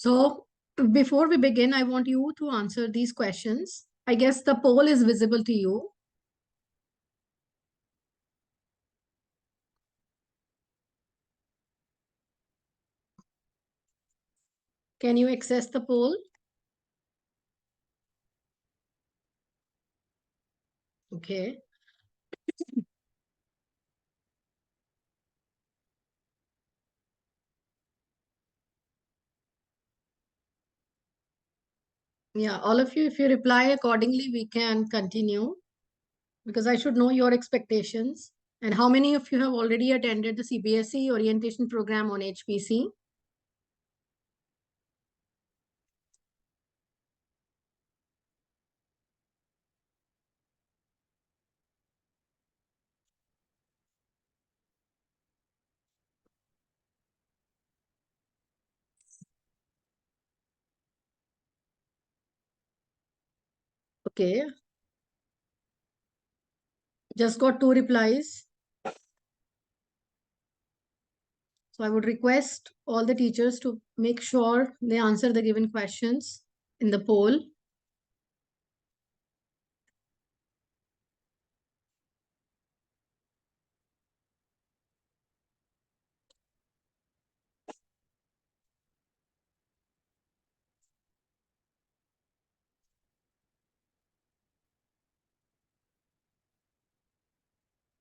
So before we begin, I want you to answer these questions. I guess the poll is visible to you. Can you access the poll? Okay. Yeah, all of you, if you reply accordingly, we can continue because I should know your expectations. And how many of you have already attended the CBSE orientation program on HPC? Okay, just got 2 replies. So I would request all the teachers to make sure they answer the given questions in the poll.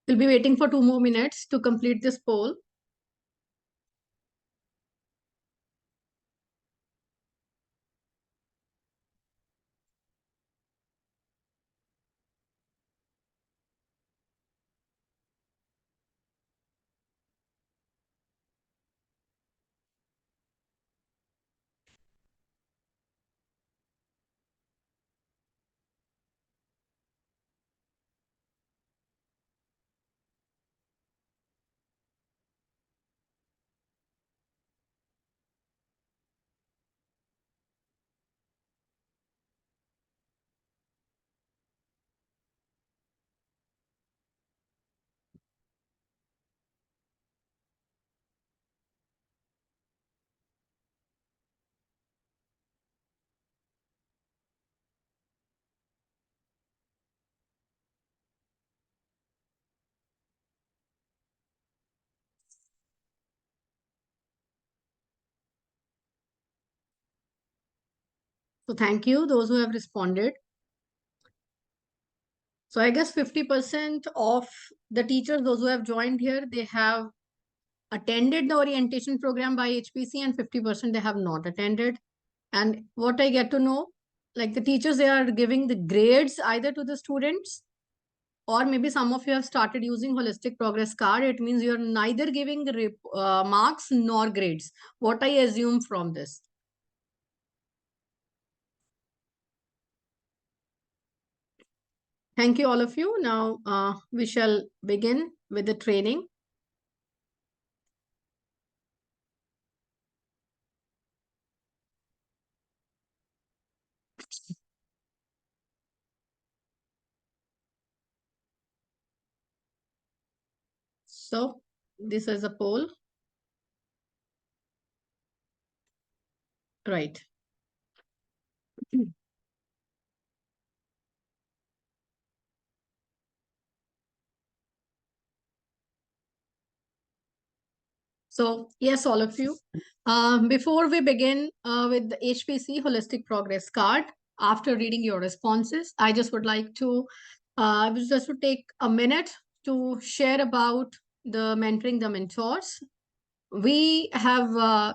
We'll be waiting for 2 more minutes to complete this poll. So thank you, those who have responded. So I guess 50% of the teachers, those who have joined here, they have attended the orientation program by HPC and 50% they have not attended. And what I get to know, like the teachers, they are giving the grades either to the students or maybe some of you have started using holistic progress card. It means you're neither giving the marks nor grades. What I assume from this. Thank you, all of you. Now we shall begin with the training. So this is a poll. Right. So yes, all of you. Before we begin with the HPC Holistic Progress Card, after reading your responses, I just would like to take a minute to share about the mentoring the mentors. We have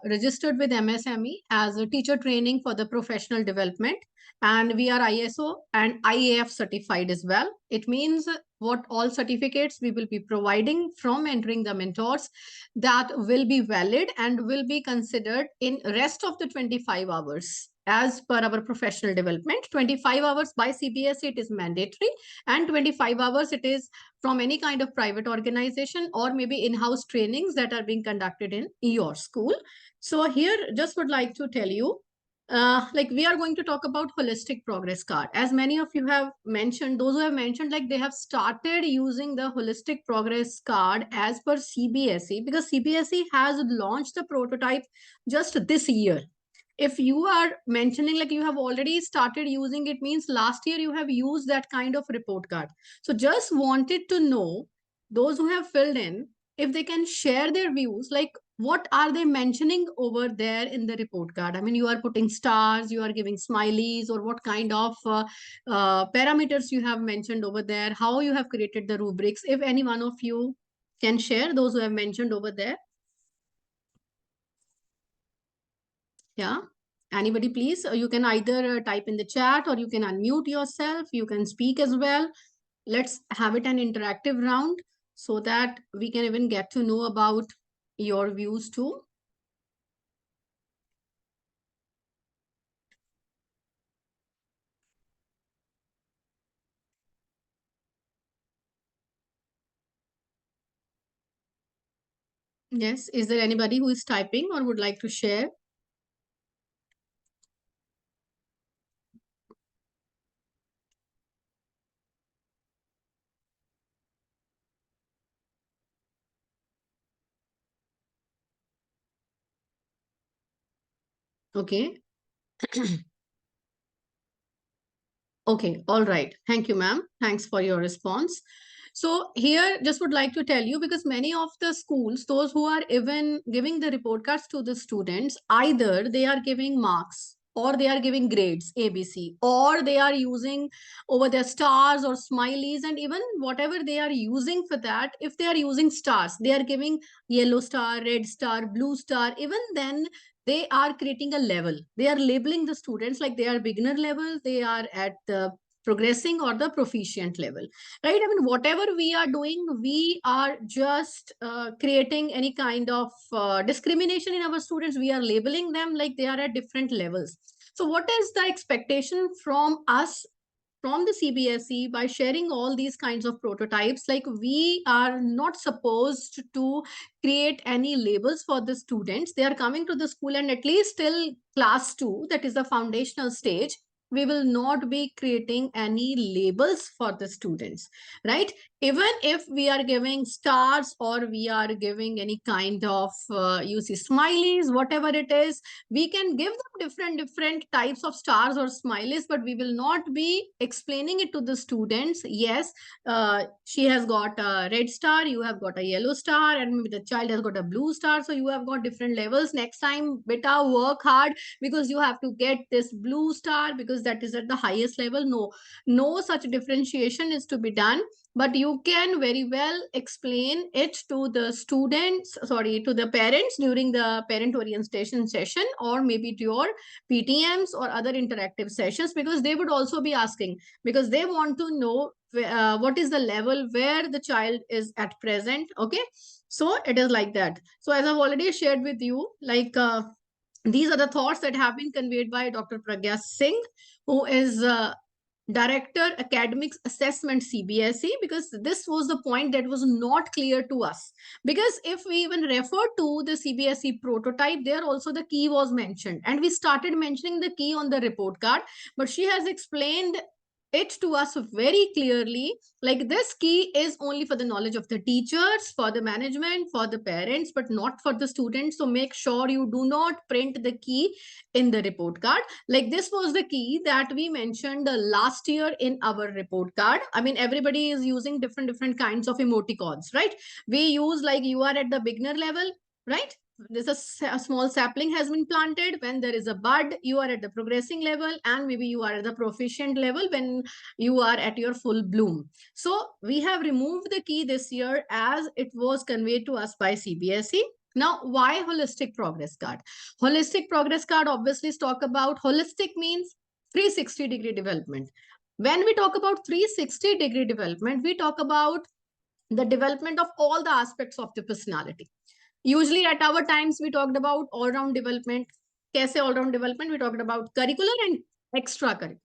registered with MSME as a teacher training for the professional development, and we are ISO and IAF certified as well. It means what all certificates we will be providing from entering the mentors that will be valid and will be considered in rest of the 25 hours. As per our professional development, 25 hours by CBSE, it is mandatory, and 25 hours it is from any kind of private organization or maybe in-house trainings that are being conducted in your school. So here, just would like to tell you, like we are going to talk about holistic progress card. As many of you have mentioned, those who have mentioned like they have started using the holistic progress card as per CBSE, because CBSE has launched the prototype just this year. if you are mentioning like you have already started using it, means last year you have used that kind of report card. So just wanted to know those who have filled in, if they can share their views, like what are they mentioning over there in the report card? I mean, you are putting stars, you are giving smileys, or what kind of parameters you have mentioned over there, how you have created the rubrics. If any one of you can share those who have mentioned over there. Yeah. Anybody, please? You can either type in the chat or you can unmute yourself. You can speak as well. Let's have it an interactive round so that we can even get to know about your views too. Yes. Is there anybody who is typing or would like to share? Okay. Okay, all right. Thank you, ma'am. Thanks for your response. So here, just would like to tell you, because many of the schools, those who are even giving the report cards to the students, either they are giving marks or they are giving grades, ABC, or they are using over their stars or smileys, and even whatever they are using for that, if they are using stars, they are giving yellow star, red star, blue star, even then they are creating a level. They are labeling the students like they are beginner level, they are at the progressing or the proficient level, right? I mean, whatever we are doing, we are just creating any kind of discrimination in our students. We are labeling them like they are at different levels. So what is the expectation from us, from the CBSE, by sharing all these kinds of prototypes? Like, we are not supposed to create any labels for the students. They are coming to the school, and at least till class 2, that is the foundational stage, we will not be creating any labels for the students, right? Even if we are giving stars or we are giving any kind of you see smileys, whatever it is, we can give them different types of stars or smileys, but we will not be explaining it to the students. Yes, she has got a red star, you have got a yellow star, and maybe the child has got a blue star, so you have got different levels. Next time, beta, work hard, because you have to get this blue star because that is at the highest level. No such differentiation is to be done, but you can very well explain it to the students, sorry, to the parents during the parent orientation session, or maybe to your PTMs or other interactive sessions, because they would also be asking, because they want to know what is the level where the child is at present. Okay, so it is like that. So as I've already shared with you, like these are the thoughts that have been conveyed by Dr. Pragya Singh, who is Director Academics Assessment, CBSE, because this was the point that was not clear to us. Because if we even refer to the CBSE prototype, there also the key was mentioned, and we started mentioning the key on the report card, but she has explained it to us very clearly, like this key is only for the knowledge of the teachers, for the management, for the parents, but not for the students. So make sure you do not print the key in the report card. Like, this was the key that we mentioned last year in our report card. I mean, everybody is using different kinds of emoticons, right? We use like you are at the beginner level, right? There's a small sapling has been planted. When there is a bud, you are at the progressing level, and maybe you are at the proficient level when you are at your full bloom. So we have removed the key this year as it was conveyed to us by CBSE. Now, why holistic progress card? Holistic progress card obviously talk about, holistic means 360-degree development. When we talk about 360-degree development, we talk about the development of all the aspects of the personality. Usually at our times, we talked about all-round development. Kaise all-round development? We talked about curricular and extracurricular,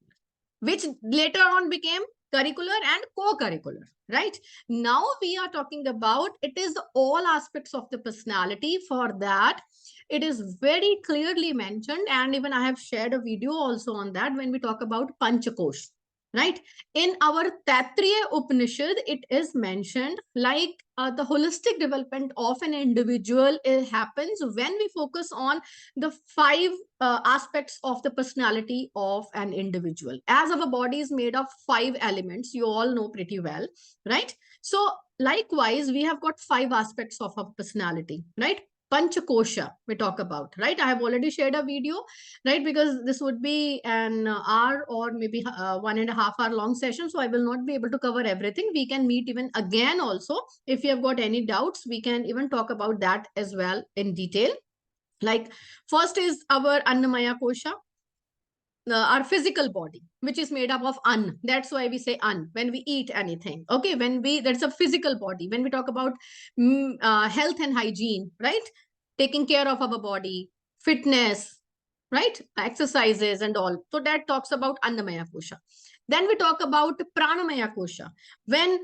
which later on became curricular and co-curricular, right? Now we are talking about, it is the all aspects of the personality. For that, it is very clearly mentioned, and even I have shared a video also on that when we talk about panchkosh. right? In our Taittiriya Upanishad, it is mentioned like the holistic development of an individual happens when we focus on the five aspects of the personality of an individual. As our body is made of five elements, you all know pretty well, right? So likewise, we have got five aspects of our personality, right? Panchkosha we talk about, right? I have already shared a video, right? Because this would be an hour or maybe 1.5 hour long session. So I will not be able to cover everything. We can meet even again also. If you have got any doubts, we can even talk about that as well in detail. Like first is our Annamaya Kosha, our physical body, which is made up of an. That's why we say an when we eat anything. Okay, that's a physical body. When we talk about health and hygiene, right? Taking care of our body, fitness, right? Exercises and all. So that talks about Annamaya Kosha. Then we talk about Pranamaya Kosha. When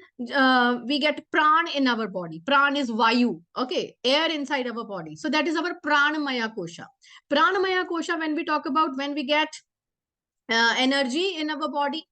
we get pran in our body, pran is vayu, okay, air inside our body. So that is our Pranamaya Kosha. Pranamaya Kosha, when we talk about when we get energy in our body,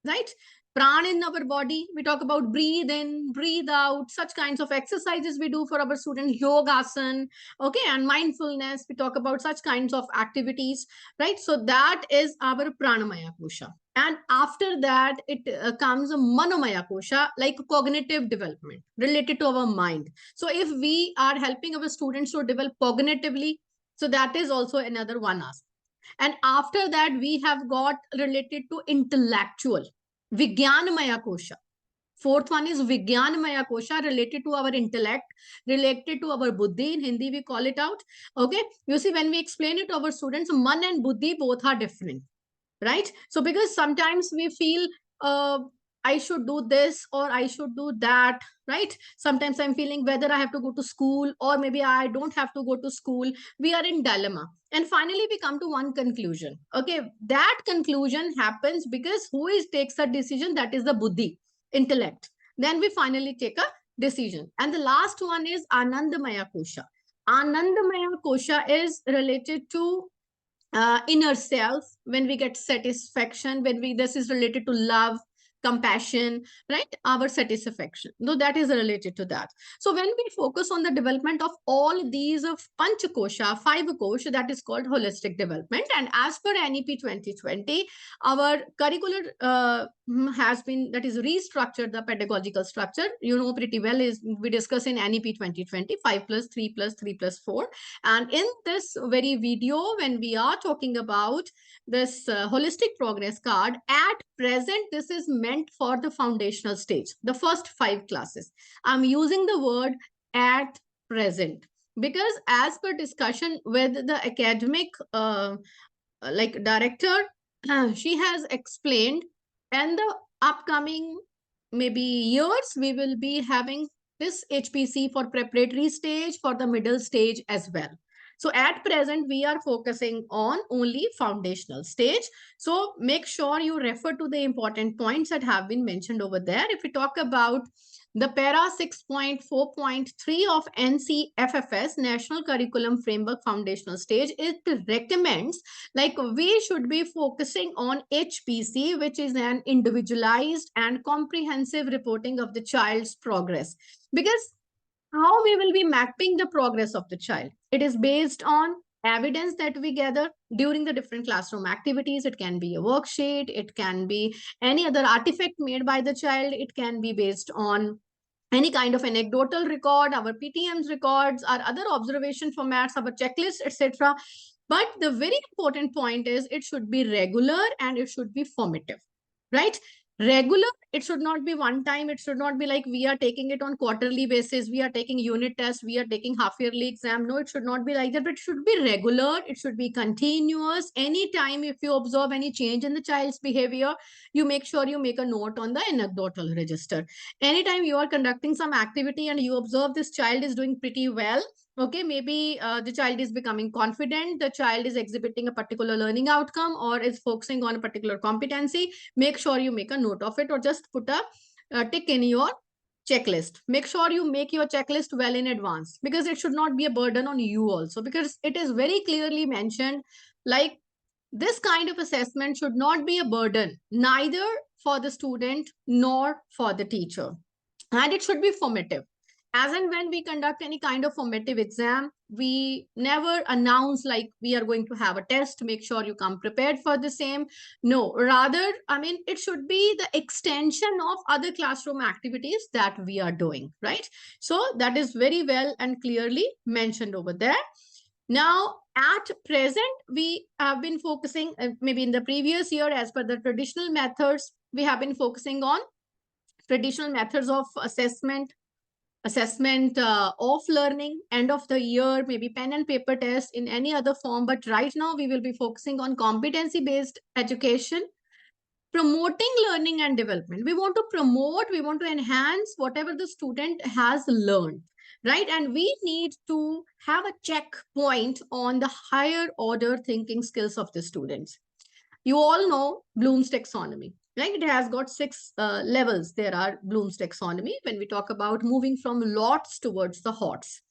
right? Pran in our body, we talk about breathe in, breathe out, such kinds of exercises we do for our students, yogasan, okay, and mindfulness, we talk about such kinds of activities, right? So that is our pranamaya kosha. And after that, it comes a manomaya kosha, like cognitive development related to our mind. So if we are helping our students to develop cognitively, so that is also another one aspect. And after that, we have got related to intellectual, Vijnanamaya Kosha. Fourth one is Vijnanamaya Kosha, related to our intellect, related to our buddhi. In Hindi, we call it out. Okay. You see, when we explain it to our students, man and buddhi both are different, right? So because sometimes we feel I should do this or I should do that, right? Sometimes I'm feeling whether I have to go to school or maybe I don't have to go to school. We are in dilemma, and finally we come to one conclusion. Okay, that conclusion happens because who is takes a decision? That is the buddhi, intellect. Then we finally take a decision. And the last one is Anandamaya Kosha. Anandamaya Kosha is related to inner self. When we get satisfaction, when we this is related to love, compassion, right? Our satisfaction, though that is related to that. So when we focus on the development of all these of panchakosha, five kosha, that is called holistic development. And as per NEP 2020, our curricular has been, that is restructured, the pedagogical structure, you know pretty well, is we discuss in NEP 2020 5 plus 3 plus 3 plus 4. And in this very video, when we are talking about this holistic progress card, at present, this is meant for the foundational stage, the first 5 classes. I'm using the word at present because as per discussion with the academic like director, she has explained, and the upcoming maybe years, we will be having this HPC for preparatory stage, for the middle stage as well. So at present, we are focusing on only foundational stage. So make sure you refer to the important points that have been mentioned over there. If we talk about the para 6.4.3 of NCFFS, National Curriculum Framework Foundational Stage, it recommends like we should be focusing on HPC, which is an individualized and comprehensive reporting of the child's progress. Because how we will be mapping the progress of the child? It is based on evidence that we gather during the different classroom activities. It can be a worksheet, it can be any other artifact made by the child, it can be based on any kind of anecdotal record, our PTM's records, our other observation formats, our checklists, etc. But the very important point is it should be regular and it should be formative, right? Regular, it should not be one time. It should not be like we are taking it on quarterly basis. We are taking unit tests. We are taking half yearly exam. No, it should not be like that, but it should be regular. It should be continuous. Anytime if you observe any change in the child's behavior, you make sure you make a note on the anecdotal register. Anytime you are conducting some activity and you observe this child is doing pretty well, okay, maybe the child is becoming confident, the child is exhibiting a particular learning outcome or is focusing on a particular competency, make sure you make a note of it or just put a tick in your checklist. Make sure you make your checklist well in advance because it should not be a burden on you also, because it is very clearly mentioned like This kind of assessment should not be a burden, neither for the student nor for the teacher. And it should be formative. As and when we conduct any kind of formative exam, we never announce like we are going to have a test, make sure you come prepared for the same. No, rather, I mean, it should be the extension of other classroom activities that we are doing, right? So that is very well and clearly mentioned over there. Now, at present, we have been focusing, maybe in the previous year, as per the traditional methods, we have been focusing on traditional methods of assessment of learning, end of the year, maybe pen and paper test in any other form. But right now, we will be focusing on competency-based education, promoting learning and development. We want to promote, we want to enhance whatever the student has learned, right? And we need to have a checkpoint on the higher order thinking skills of the students. You all know Bloom's taxonomy, right? It has got 6 levels. There are Bloom's taxonomy when we talk about moving from lots towards the hots.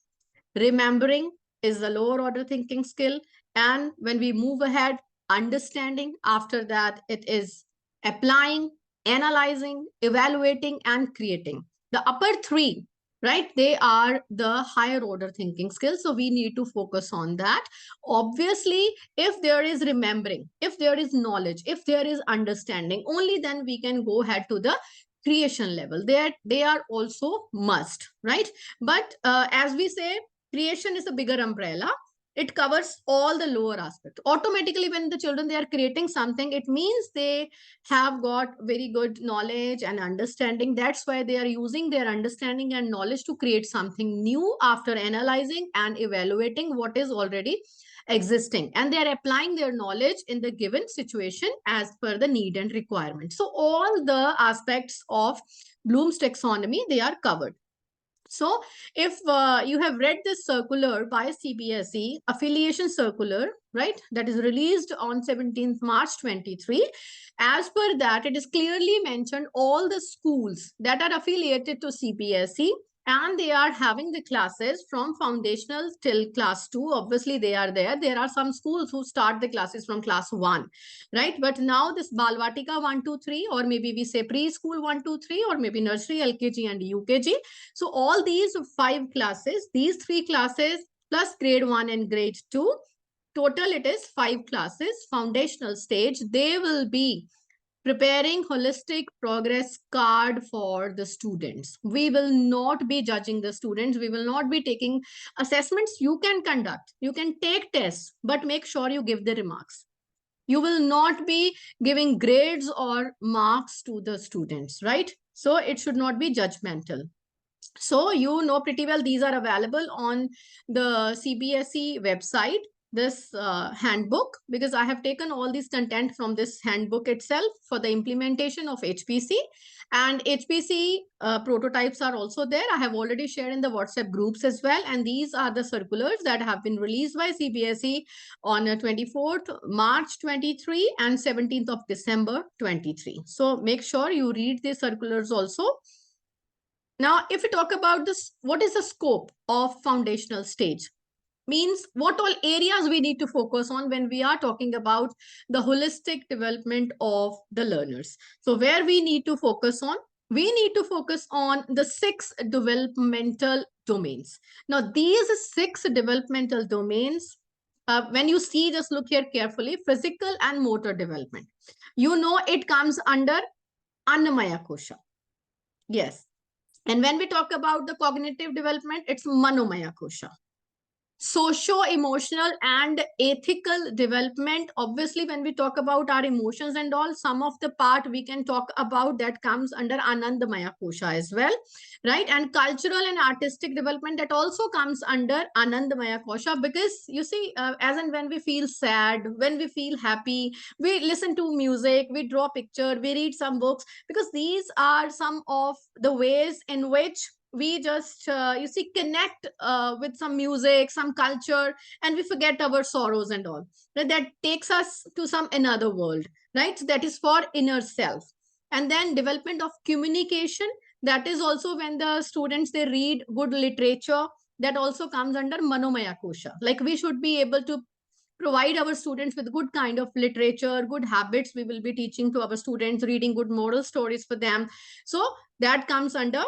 Remembering is the lower order thinking skill. And when we move ahead, understanding, after that, it is applying, analyzing, evaluating, and creating. The upper 3, right? They are the higher order thinking skills. So we need to focus on that. Obviously, if there is remembering, if there is knowledge, if there is understanding, only then we can go ahead to the creation level. They are also must, right? But as we say, creation is a bigger umbrella. It covers all the lower aspect. Automatically, when the children, they are creating something, it means they have got very good knowledge and understanding. That's why they are using their understanding and knowledge to create something new after analyzing and evaluating what is already existing. And they are applying their knowledge in the given situation as per the need and requirement. So all the aspects of Bloom's taxonomy, they are covered. So if you have read this circular by CBSE, affiliation circular, right, that is released on 17th March 23, as per that, it is clearly mentioned all the schools that are affiliated to CBSE and they are having the classes from foundational till class 2. Obviously, they are there. There are some schools who start the classes from class 1, right? But now this Balvatika 1, 2, 3, or maybe we say preschool 1, 2, 3, or maybe nursery, LKG and UKG. So all these 5 classes, these 3 classes plus grade 1 and grade 2, total it is 5 classes, foundational stage. They will be preparing holistic progress card for the students. We will not be judging the students. We will not be taking assessments. You can conduct, you can take tests, but make sure you give the remarks. You will not be giving grades or marks to the students, right? So it should not be judgmental. So you know pretty well these are available on the CBSE website, this handbook, because I have taken all this content from this handbook itself for the implementation of HPC. And HPC prototypes are also there. I have already shared in the WhatsApp groups as well. And these are the circulars that have been released by CBSE on 24th March 23 and 17th of December 23. So make sure you read these circulars also. Now, if we talk about this, what is the scope of foundational stage? Means what all areas we need to focus on when we are talking about the holistic development of the learners. So where we need to focus on? We need to focus on the 6 developmental domains. Now, these 6 developmental domains, when you see, just look here carefully, physical and motor development. You know, it comes under Annamaya Kosha. Yes. And when we talk about the cognitive development, it's Manomaya Kosha. Socio-emotional and ethical development. Obviously, when we talk about our emotions and all, some of the part we can talk about that comes under Anandamaya Kosha as well, right? And cultural and artistic development, that also comes under Anandamaya Kosha, because you see, as and when we feel sad, when we feel happy, we listen to music, we draw picture, we read some books, because these are some of the ways in which we just you see connect with some music, some culture, and we forget our sorrows and all. That takes us to some another world, right? That is for inner self. And then development of communication, that is also when the students, they read good literature, that also comes under Manomaya Kosha. Like we should be able to provide our students with good kind of literature, good habits. We will be teaching to our students, reading good moral stories for them. So that comes under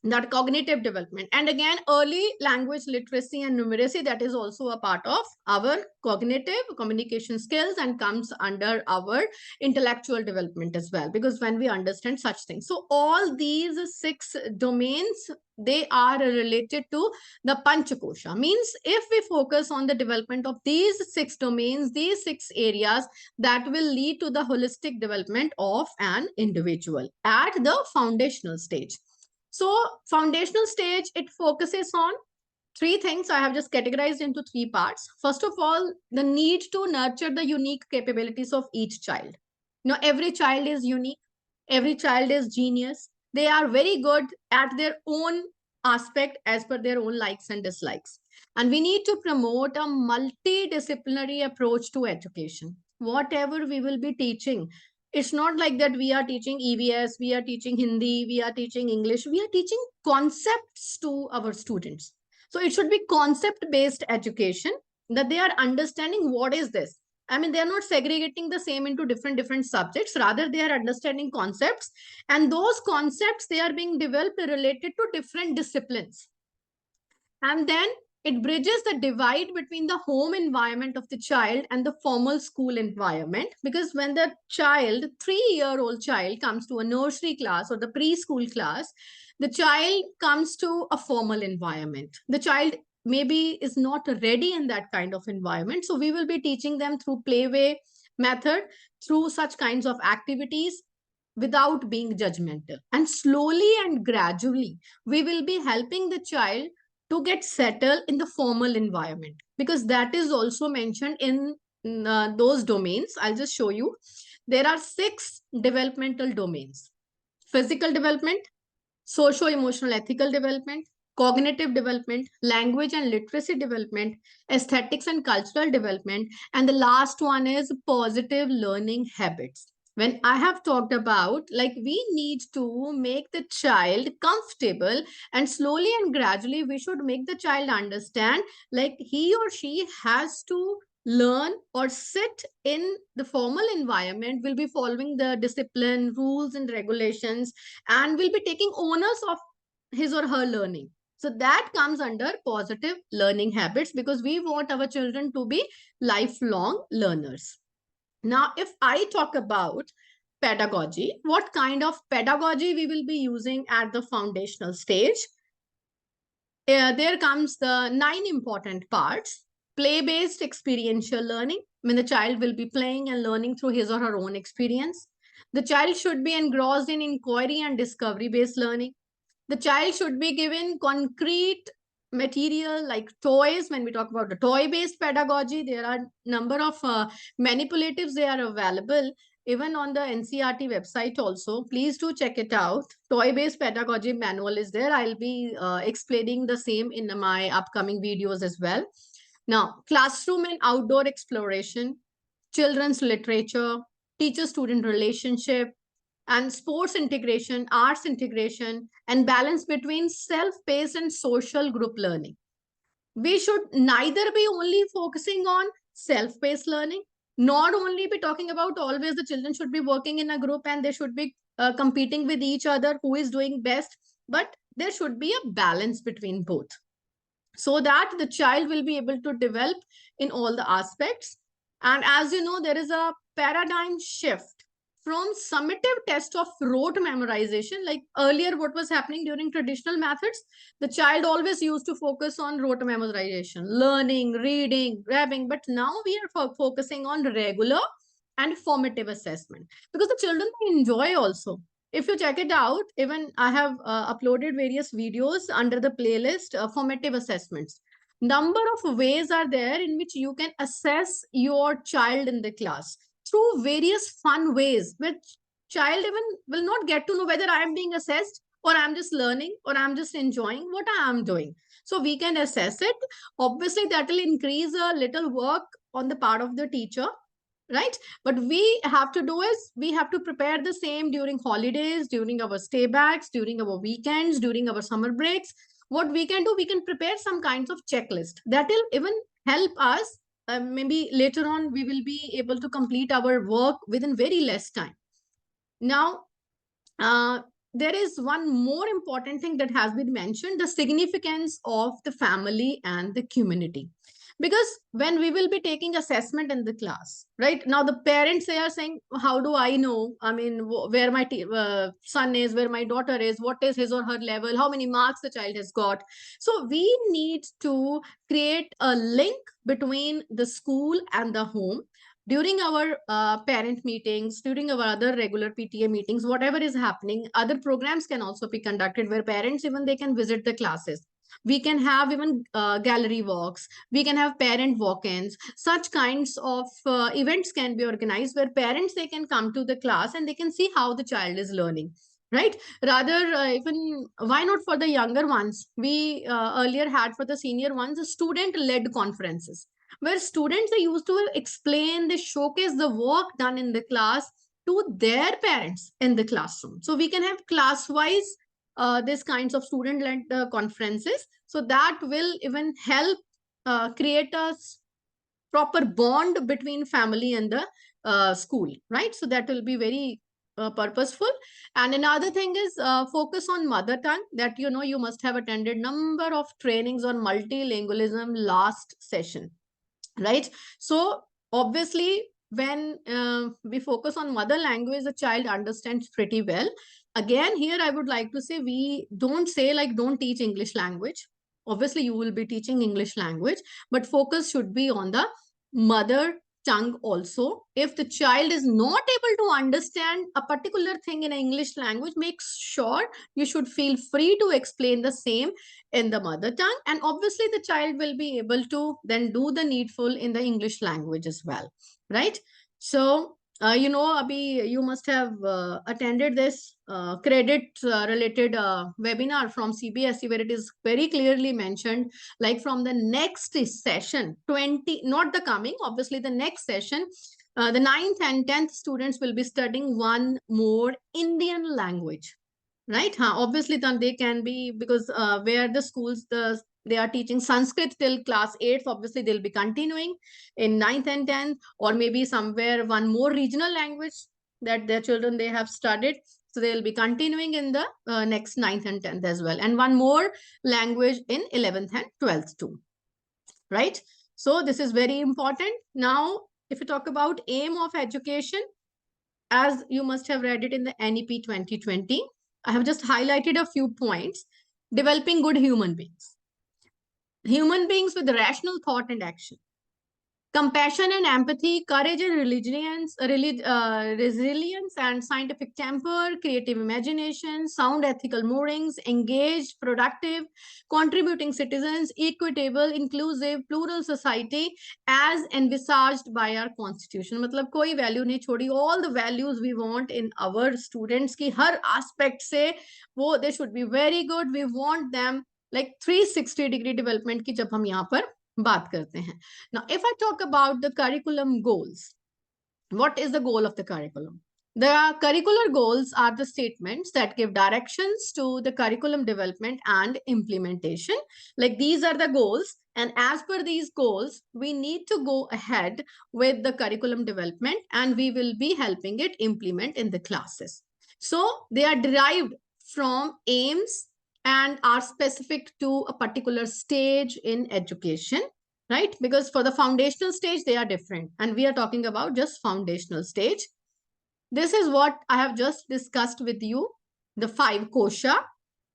that cognitive development. And again, early language literacy and numeracy, that is also a part of our cognitive communication skills and comes under our intellectual development as well, because when we understand such things. So all these 6 domains, they are related to the panchkosha. Means if we focus on the development of these 6 domains, these 6 areas, that will lead to the holistic development of an individual at the foundational stage. So foundational stage, it focuses on 3 things. I have just categorized into 3 parts. First of all, the need to nurture the unique capabilities of each child. Every child is unique. Every child is genius. They are very good at their own aspect as per their own likes and dislikes. And we need to promote a multidisciplinary approach to education. Whatever we will be teaching, it's not like that we are teaching EVS, we are teaching Hindi, we are teaching English, we are teaching concepts to our students. So it should be concept based education, that they are understanding what is this. I mean, they are not segregating the same into different subjects. Rather, they are understanding concepts, and those concepts, they are being developed related to different disciplines. And then it bridges the divide between the home environment of the child and the formal school environment. Because when the child, 3-year-old child, comes to a nursery class or the preschool class, the child comes to a formal environment. The child maybe is not ready in that kind of environment. So we will be teaching them through playway method, through such kinds of activities, without being judgmental. And slowly and gradually, we will be helping the child to get settled in the formal environment, because that is also mentioned in those domains. I'll just show you. There are 6 developmental domains: physical development, socio-emotional ethical development, cognitive development, language and literacy development, aesthetics and cultural development, and the last one is positive learning habits. When I have talked about, like, we need to make the child comfortable, and slowly and gradually we should make the child understand, like, he or she has to learn or sit in the formal environment, will be following the discipline, rules and regulations, and will be taking onus of his or her learning. So that comes under positive learning habits, because we want our children to be lifelong learners. Now, if I talk about pedagogy, what kind of pedagogy we will be using at the foundational stage? There comes the 9 important parts. Play-based experiential learning, when the child will be playing and learning through his or her own experience. The child should be engrossed in inquiry and discovery-based learning. The child should be given concrete material like toys. When we talk about the toy-based pedagogy, there are number of manipulatives, they are available even on the NCERT website also. Please do check it out. Toy-based pedagogy manual is there. I'll be explaining the same in my upcoming videos as well. Now, classroom and outdoor exploration, children's literature, teacher-student relationship, and sports integration, arts integration, and balance between self-paced and social group learning. We should neither be only focusing on self-paced learning, nor only be talking about always the children should be working in a group and they should be competing with each other, who is doing best, but there should be a balance between both, so that the child will be able to develop in all the aspects. And as you know, there is a paradigm shift from summative test of rote memorization. Like earlier, what was happening during traditional methods, the child always used to focus on rote memorization, learning, reading, grabbing. But now we are focusing on regular and formative assessment, because the children enjoy also. If you check it out, even I have uploaded various videos under the playlist formative assessments. Number of ways are there in which you can assess your child in the class through various fun ways, which child even will not get to know whether I am being assessed or I'm just learning or I'm just enjoying what I am doing. So we can assess it. Obviously, that will increase a little work on the part of the teacher, right? But we have to do is we have to prepare the same during holidays, during our stay backs, during our weekends, during our summer breaks. What we can do, we can prepare some kinds of checklist that will even help us maybe later on we will be able to complete our work within very less time. Now, uh, there is one more important thing that has been mentioned, the significance of the family and the community. Because when we will be taking assessment in the class, right now, the parents, they are saying, how do I know? I mean, where my son is, where my daughter is, what is his or her level, how many marks the child has got. So we need to create a link between the school and the home during our parent meetings, during our other regular PTA meetings, whatever is happening. Other programs can also be conducted where parents, even they can visit the classes. We can have even gallery walks. We can have parent walk-ins. Such kinds of events can be organized where parents, they can come to the class and they can see how the child is learning. Right? Rather, even why not for the younger ones? We earlier had for the senior ones student-led conferences where students, they used to explain, they showcase the work done in the class to their parents in the classroom. So we can have class-wise this kinds of student-led conferences. So that will even help create a proper bond between family and the school, right? So that will be very purposeful. And another thing is focus on mother tongue, that you must have attended number of trainings on multilingualism last session, right? So obviously, when we focus on mother language, the child understands pretty well. Again, here I would like to say, we don't say like don't teach English language. Obviously you will be teaching English language, but focus should be on the mother tongue also. If the child is not able to understand a particular thing in English language, make sure you should feel free to explain the same in the mother tongue, and obviously the child will be able to then do the needful in the English language as well, right? So Abhi, you must have attended this credit related webinar from CBSE, where it is very clearly mentioned, like from the next session 20, not the coming, obviously the next session, the 9th and 10th students will be studying one more Indian language, right? Obviously then they can be, because where the schools, they are teaching Sanskrit till class 8th, obviously they'll be continuing in 9th and 10th, or maybe somewhere one more regional language that their children, they have studied, so they'll be continuing in the next 9th and 10th as well, and one more language in 11th and 12th too, right? So this is very important. Now, if you talk about aim of education, as you must have read it in the NEP 2020, I have just highlighted a few points. Developing good human beings with rational thought and action, compassion and empathy, courage and resilience and scientific temper, creative imagination, sound ethical moorings, engaged, productive, contributing citizens, equitable, inclusive, plural society as envisaged by our constitution. मतलब कोई value नहीं छोड़ी. All the values we want in our students की हर aspect से वो they should be very good. We want them like 360-degree development की जब हम यहाँ पर बात करते हैं. Now, if I talk about the curriculum goals, what is the goal of the curriculum? The curricular goals are the statements that give directions to the curriculum development and implementation. Like these are the goals, and as per these goals, we need to go ahead with the curriculum development, and we will be helping it implement in the classes. So they are derived from aims and are specific to a particular stage in education, right? Because for the foundational stage, they are different. And we are talking about just foundational stage. This is what I have just discussed with you, the 5 kosha,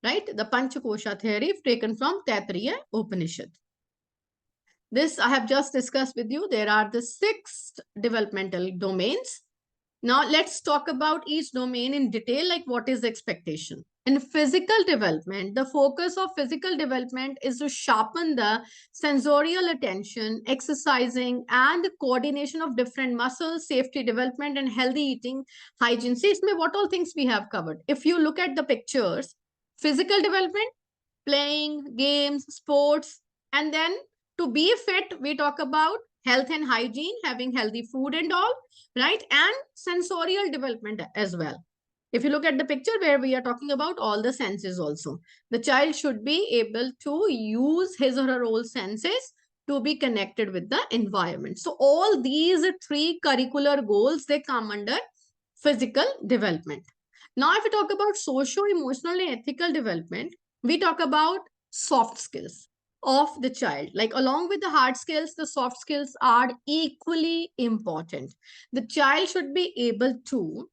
right? The panchkosh theory taken from Taittiriya Upanishad. This I have just discussed with you. There are the 6 developmental domains. Now let's talk about each domain in detail, like what is the expectation. In physical development, the focus of physical development is to sharpen the sensorial attention, exercising, and the coordination of different muscles, safety development, and healthy eating, hygiene. See, what all things we have covered. If you look at the pictures, physical development, playing, games, sports, and then to be fit, we talk about health and hygiene, having healthy food and all, right? And sensorial development as well. If you look at the picture where we are talking about all the senses also, the child should be able to use his or her own senses to be connected with the environment. So all these three curricular goals, they come under physical development. Now, if we talk about socio-emotional and ethical development, we talk about soft skills of the child. Like along with the hard skills, the soft skills are equally important. The child should be able to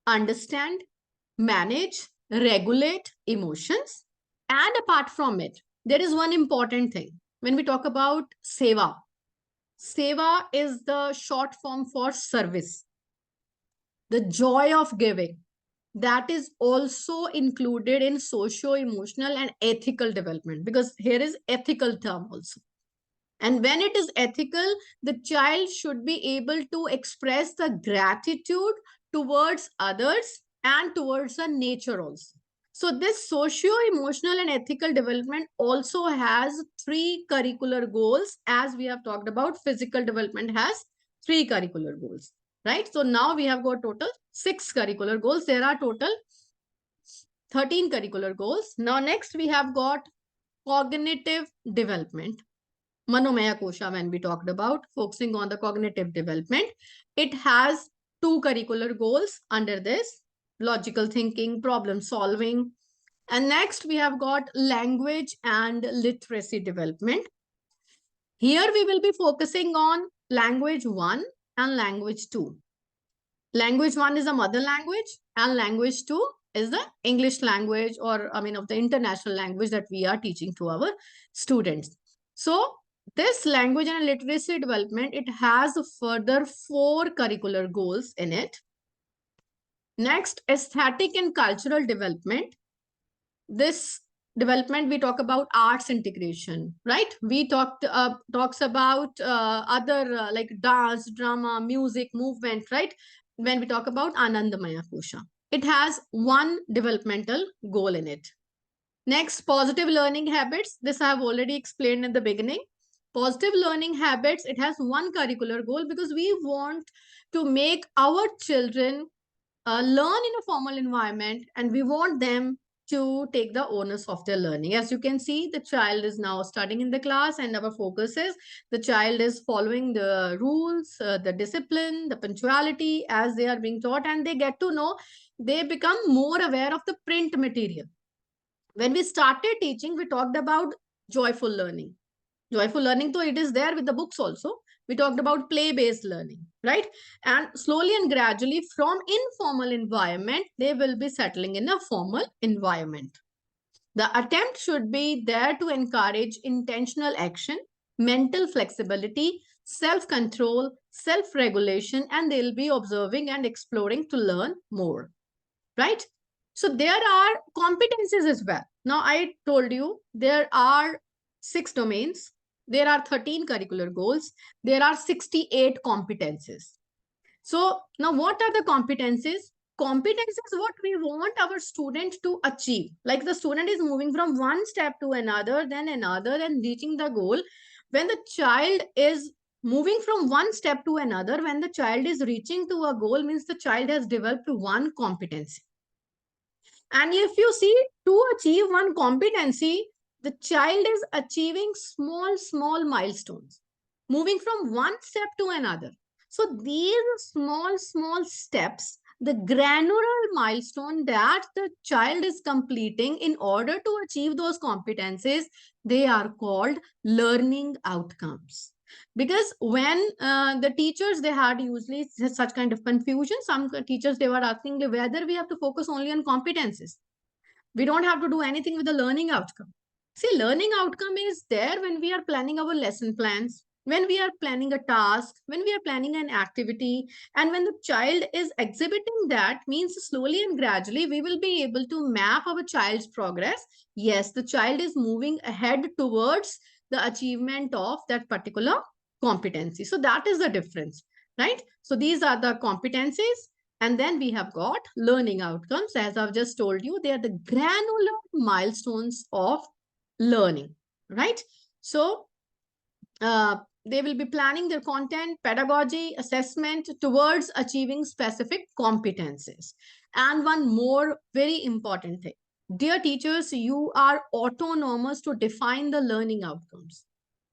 understand, manage, regulate emotions. And apart from it, there is one important thing. When we talk about seva, seva is the short form for service, the joy of giving. That is also included in socio emotional and ethical development, because here is ethical term also. And when it is ethical, the child should be able to express the gratitude towards others and towards the nature also. So this socio-emotional and ethical development also has three curricular goals. As we have talked about, physical development has three curricular goals, right? So now we have got total 6 curricular goals. There are total 13 curricular goals. Now next we have got cognitive development. Manomaya Kosha, when we talked about focusing on the cognitive development, it has 2 curricular goals under this: logical thinking, problem solving. And next we have got language and literacy development. Here we will be focusing on language 1 and language 2. Language 1 is a mother language and language 2 is the English language, or of the international language that we are teaching to our students. So this language and literacy development, it has further 4 curricular goals in it. Next, aesthetic and cultural development. This development, we talk about arts integration, right? We talks about other like dance, drama, music, movement, right? When we talk about Anandamaya Kosha, it has 1 developmental goal in it. Next, positive learning habits. This I have already explained in the beginning. Positive learning habits, it has 1 curricular goal, because we want to make our children learn in a formal environment, and we want them to take the onus of their learning. As you can see, the child is now studying in the class, and our focus is the child is following the rules, the discipline, the punctuality as they are being taught, and they get to know, they become more aware of the print material. When we started teaching, we talked about joyful learning. Joyful learning, though it is there with the books also. We talked about play-based learning, right? And slowly and gradually from informal environment, they will be settling in a formal environment. The attempt should be there to encourage intentional action, mental flexibility, self-control, self-regulation, and they'll be observing and exploring to learn more, right? So there are competencies as well. Now I told you there are 6 domains. There are 13 curricular goals. There are 68 competencies. So now what are the competencies? Competence is what we want our student to achieve. Like the student is moving from one step to another, then another, and reaching the goal. When the child is moving from one step to another, when the child is reaching to a goal, means the child has developed 1 competency. And if you see, to achieve 1 competency, the child is achieving small milestones, moving from one step to another. So these small steps, the granular milestone that the child is completing in order to achieve those competencies, they are called learning outcomes. Because when the teachers, they had usually such kind of confusion. Some teachers, they were asking whether we have to focus only on competencies. We don't have to do anything with the learning outcome. See, learning outcome is there when we are planning our lesson plans, when we are planning a task, when we are planning an activity, and when the child is exhibiting that, means slowly and gradually we will be able to map our child's progress. Yes, the child is moving ahead towards the achievement of that particular competency. So that is the difference, right? So these are the competencies. And then we have got learning outcomes. As I've just told you, they are the granular milestones of learning, right? So they will be planning their content, pedagogy, assessment towards achieving specific competencies. And one more very important thing. Dear teachers, you are autonomous to define the learning outcomes.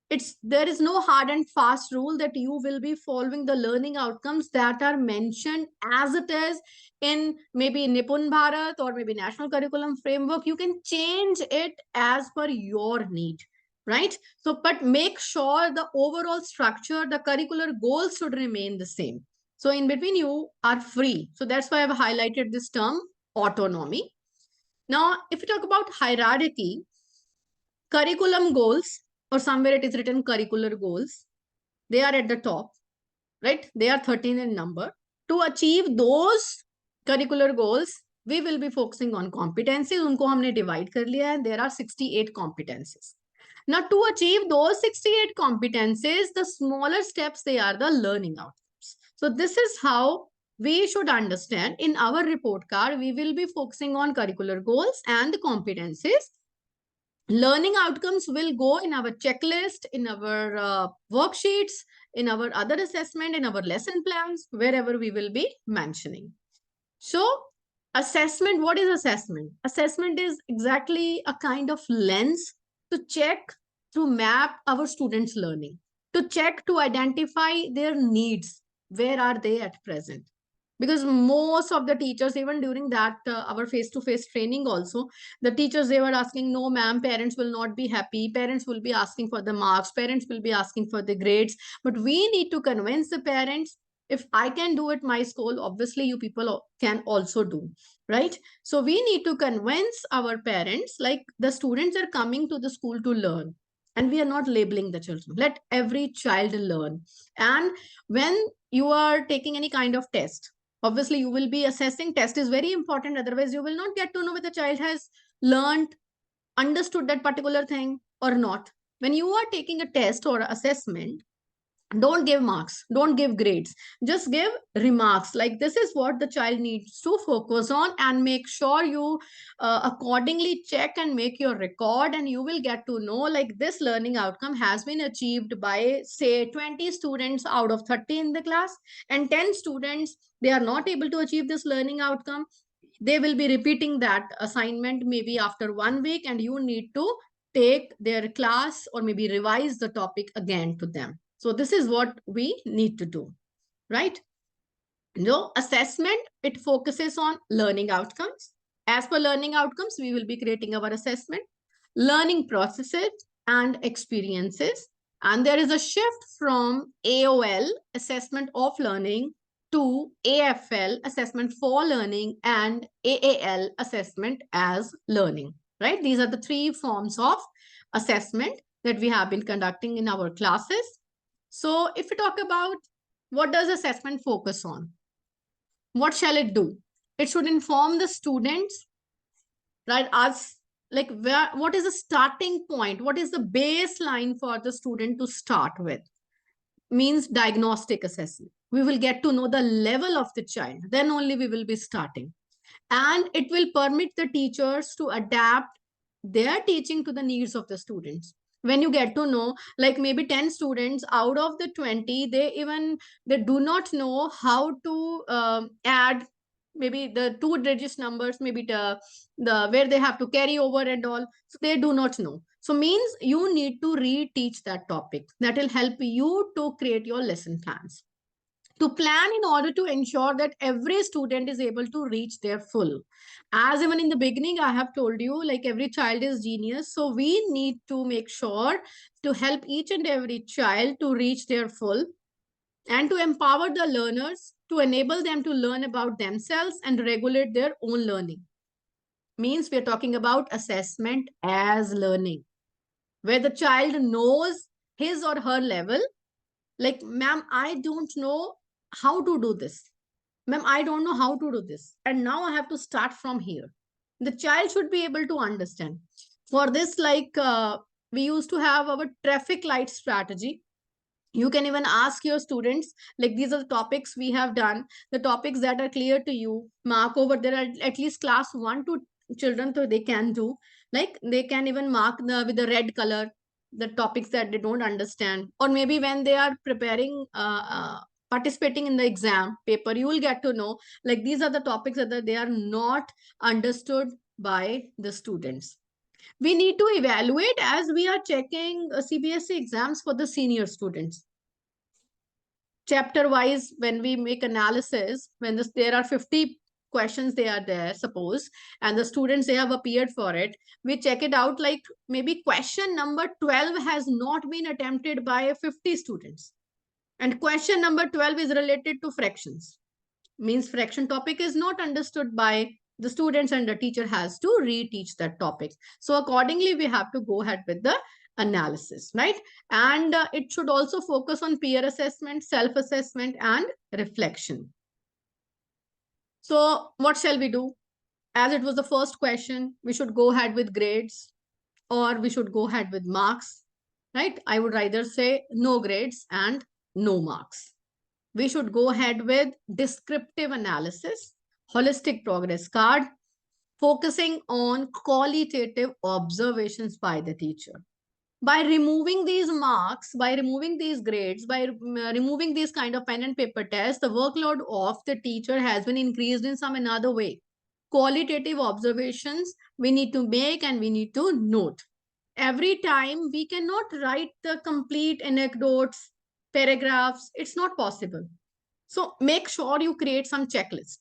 There is no hard and fast rule that you will be following the learning outcomes that are mentioned as it is in maybe NIPUN Bharat or maybe National Curriculum Framework. You can change it as per your need, right? So, but make sure the overall structure, the curricular goals should remain the same. So in between you are free. So that's why I've highlighted this term autonomy. Now, if you talk about hierarchy, curriculum goals, or somewhere it is written curricular goals, they are at the top, right? They are 13 in number. To achieve those curricular goals, we will be focusing on competencies. Unko humne divide kar liya hai. There are 68 competencies. Now, to achieve those 68 competencies, the smaller steps, they are the learning outcomes. So this is how we should understand. In our report card, we will be focusing on curricular goals and the competencies. Learning outcomes will go in our checklist, in our worksheets, in our other assessment, in our lesson plans, wherever we will be mentioning. So assessment, what is assessment? Assessment is exactly a kind of lens to check, to map our students' learning, to check, to identify their needs. Where are they at present? Because most of the teachers, even during that our face-to-face training also, the teachers, they were asking, no ma'am, parents will not be happy, parents will be asking for the marks, parents will be asking for the grades. But we need to convince the parents, if I can do it my school, obviously you people can also do, right? So we need to convince our parents, like the students are coming to the school to learn, and we are not labeling the children. Let every child learn. And when you are taking any kind of test, obviously you will be assessing. Test is very important, otherwise you will not get to know whether the child has learned, understood that particular thing or not. When you are taking a test or assessment, don't give marks, don't give grades, just give remarks, like this is what the child needs to focus on, and make sure you accordingly check and make your record, and you will get to know like this learning outcome has been achieved by say 20 students out of 30 in the class, and 10 students, they are not able to achieve this learning outcome. They will be repeating that assignment maybe after 1 week, and you need to take their class or maybe revise the topic again to them. So this is what we need to do, right? No assessment, it focuses on learning outcomes. As per learning outcomes, we will be creating our assessment, learning processes and experiences. And there is a shift from AOL, assessment of learning, to AFL, assessment for learning, and AAL, assessment as learning, right? These are the three forms of assessment that we have been conducting in our classes. So if we talk about what does assessment focus on, what shall it do? It should inform the students, right? As like what is the starting point? What is the baseline for the student to start with? Means diagnostic assessment. We will get to know the level of the child. Then only we will be starting. And it will permit the teachers to adapt their teaching to the needs of the students. When you get to know, like maybe 10 students out of the 20, they do not know how to add maybe the two digits numbers, maybe the where they have to carry over and all. So they do not know. So means you need to reteach that topic. That will help you to create your lesson plans, to plan in order to ensure that every student is able to reach their full. As even in the beginning, I have told you, like every child is genius. So we need to make sure to help each and every child to reach their full, and to empower the learners, to enable them to learn about themselves and regulate their own learning. Means we're talking about assessment as learning, where the child knows his or her level. Like, ma'am, I don't know how to do this. Ma'am, I don't know how to do this. And now I have to start from here. The child should be able to understand. For this, we used to have our traffic light strategy. You can even ask your students, like these are the topics we have done, the topics that are clear to you, mark over there at least class 1 to children, so they can do, like they can even mark with the red color the topics that they don't understand. Or maybe when they are preparing participating in the exam paper, you will get to know like these are the topics that they are not understood by the students. We need to evaluate as we are checking CBSE exams for the senior students. Chapter wise, when we make analysis, when there are 50 questions they are there, suppose, and the students, they have appeared for it, we check it out like maybe question number 12 has not been attempted by 50 students. And question number 12 is related to fractions. Means fraction topic is not understood by the students and the teacher has to reteach that topic. So accordingly, we have to go ahead with the analysis, right? And it should also focus on peer assessment, self-assessment, and reflection. So what shall we do? As it was the first question, we should go ahead with grades or we should go ahead with marks, right? I would rather say no grades and no marks. We should go ahead with descriptive analysis, holistic progress card, focusing on qualitative observations by the teacher. By removing these marks, by removing these grades, by removing these kind of pen and paper tests, the workload of the teacher has been increased in some another way. Qualitative observations we need to make and we need to note. Every time we cannot write the complete anecdotes, paragraphs. It's not possible. So make sure you create some checklist.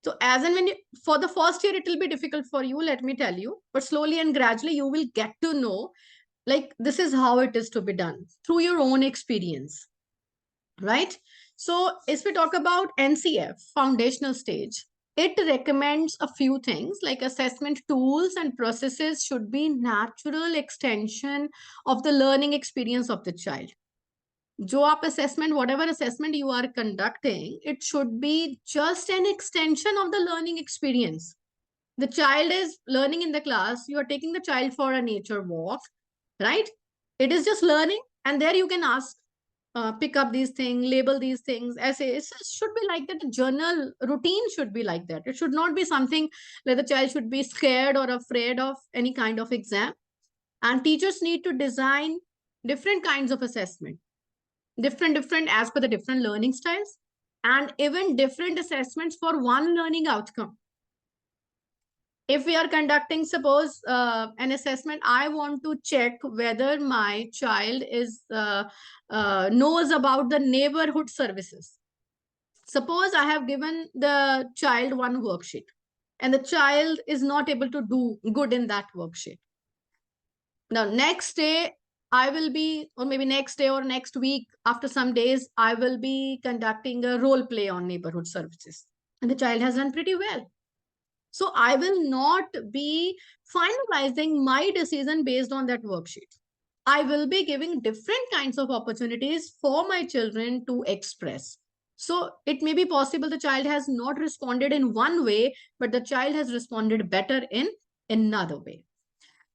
So as and when you, for the first year, it will be difficult for you, let me tell you, but slowly and gradually you will get to know like this is how it is to be done through your own experience, right? So if we talk about NCF, foundational stage, it recommends a few things like assessment tools and processes should be natural extension of the learning experience of the child. जो आप assessment, whatever assessment you are conducting, it should be just an extension of the learning experience. The child is learning in the class, you are taking the child for a nature walk, right? It is just learning, and there you can ask, pick up these things, label these things, essays. It should be like that. The journal routine should be like that. It should not be something that the child should be scared or afraid of any kind of exam. And teachers need to design different kinds of assessment, different as per the different learning styles, and even different assessments for one learning outcome. If we are conducting, suppose an assessment, I want to check whether my child is knows about the neighborhood services. Suppose I have given the child one worksheet and the child is not able to do good in that worksheet. Now, next day, I will be, or maybe next day or next week, after some days, I will be conducting a role play on neighborhood services. And the child has done pretty well. So I will not be finalizing my decision based on that worksheet. I will be giving different kinds of opportunities for my children to express. So it may be possible the child has not responded in one way, but the child has responded better in another way.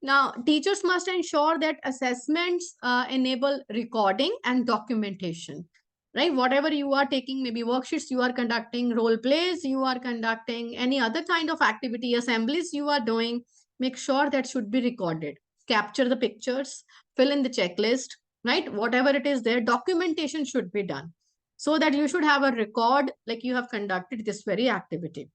Now, teachers must ensure that assessments enable recording and documentation, right? Whatever you are taking, maybe worksheets, you are conducting role plays, you are conducting any other kind of activity, assemblies you are doing, make sure that should be recorded. Capture the pictures, fill in the checklist, right? Whatever it is there, documentation should be done so that you should have a record like you have conducted this very activity.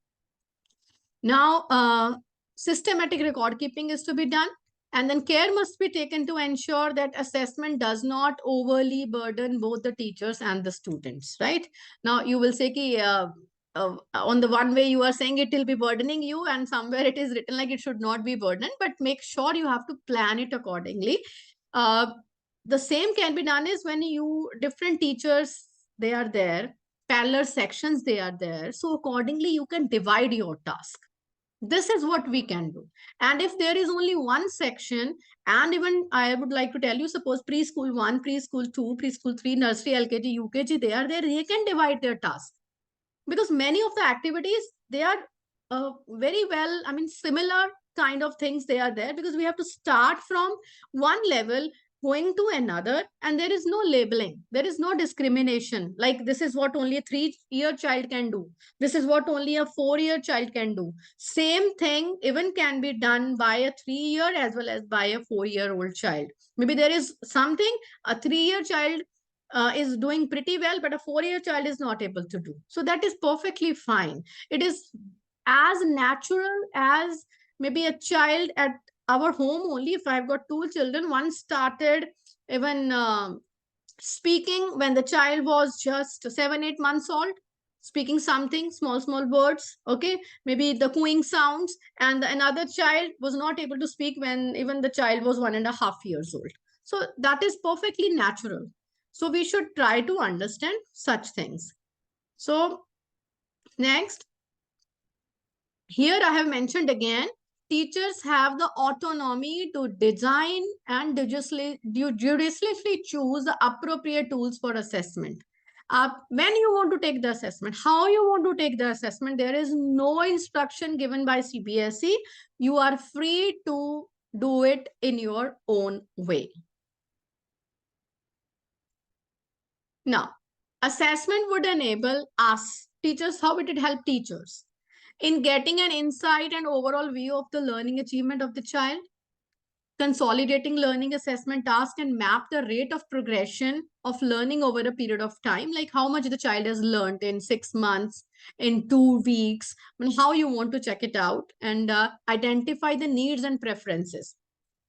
Now, systematic record keeping is to be done. And then care must be taken to ensure that assessment does not overly burden both the teachers and the students, right? Now, you will say, ki, on the one way you are saying it will be burdening you, and somewhere it is written like it should not be burdened, but make sure you have to plan it accordingly. The same can be done is when you, different teachers, they are there, parallel sections, they are there. So accordingly, you can divide your task. This is what we can do. And if there is only one section, and even I would like to tell you, suppose preschool 1, preschool 2, preschool 3, nursery, LKG, UKG, they are there, they can divide their task. Because many of the activities, they are very well, I mean, similar kind of things they are there, because we have to start from one level going to another, and there is no labeling, there is no discrimination, like this is what only a 3-year child can do, this is what only a 4-year child can do. Same thing even can be done by a 3-year as well as by a 4-year-old child. Maybe there is something a 3-year child is doing pretty well, but a 4-year child is not able to do. So that is perfectly fine. It is as natural as maybe a child at our home only. If I've got two children, one started even speaking when the child was just 7 8 months old, speaking something small words, okay, maybe the cooing sounds, and another child was not able to speak when even the child was 1.5 years old. So that is perfectly natural. So we should try to understand such things. So next, here I have mentioned again, teachers have the autonomy to design and judiciously choose the appropriate tools for assessment. When you want to take the assessment, how you want to take the assessment, there is no instruction given by CBSE. You are free to do it in your own way. Now, assessment would enable us, teachers, how it would help teachers in getting an insight and overall view of the learning achievement of the child, consolidating learning assessment tasks and map the rate of progression of learning over a period of time, like how much the child has learned in 6 months, in 2 weeks, and how you want to check it out, and identify the needs and preferences,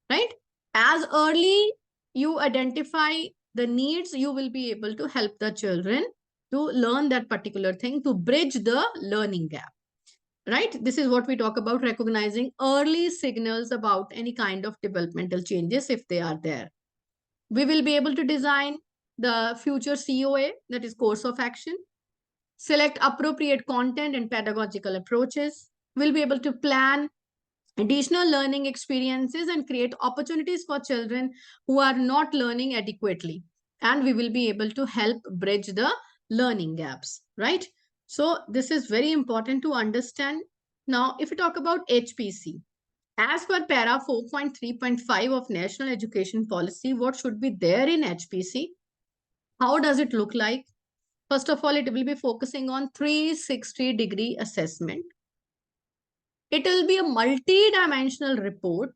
right? As early you identify the needs, you will be able to help the children to learn that particular thing, to bridge the learning gap. Right? This is what we talk about, recognizing early signals about any kind of developmental changes if they are there. We will be able to design the future COA, that is course of action, select appropriate content and pedagogical approaches. We'll be able to plan additional learning experiences and create opportunities for children who are not learning adequately. And we will be able to help bridge the learning gaps, right? So this is very important to understand. Now, if we talk about HPC, as per para 4.3.5 of National Education Policy, what should be there in HPC? How does it look like? First of all, it will be focusing on 360-degree assessment. It will be a multi-dimensional report.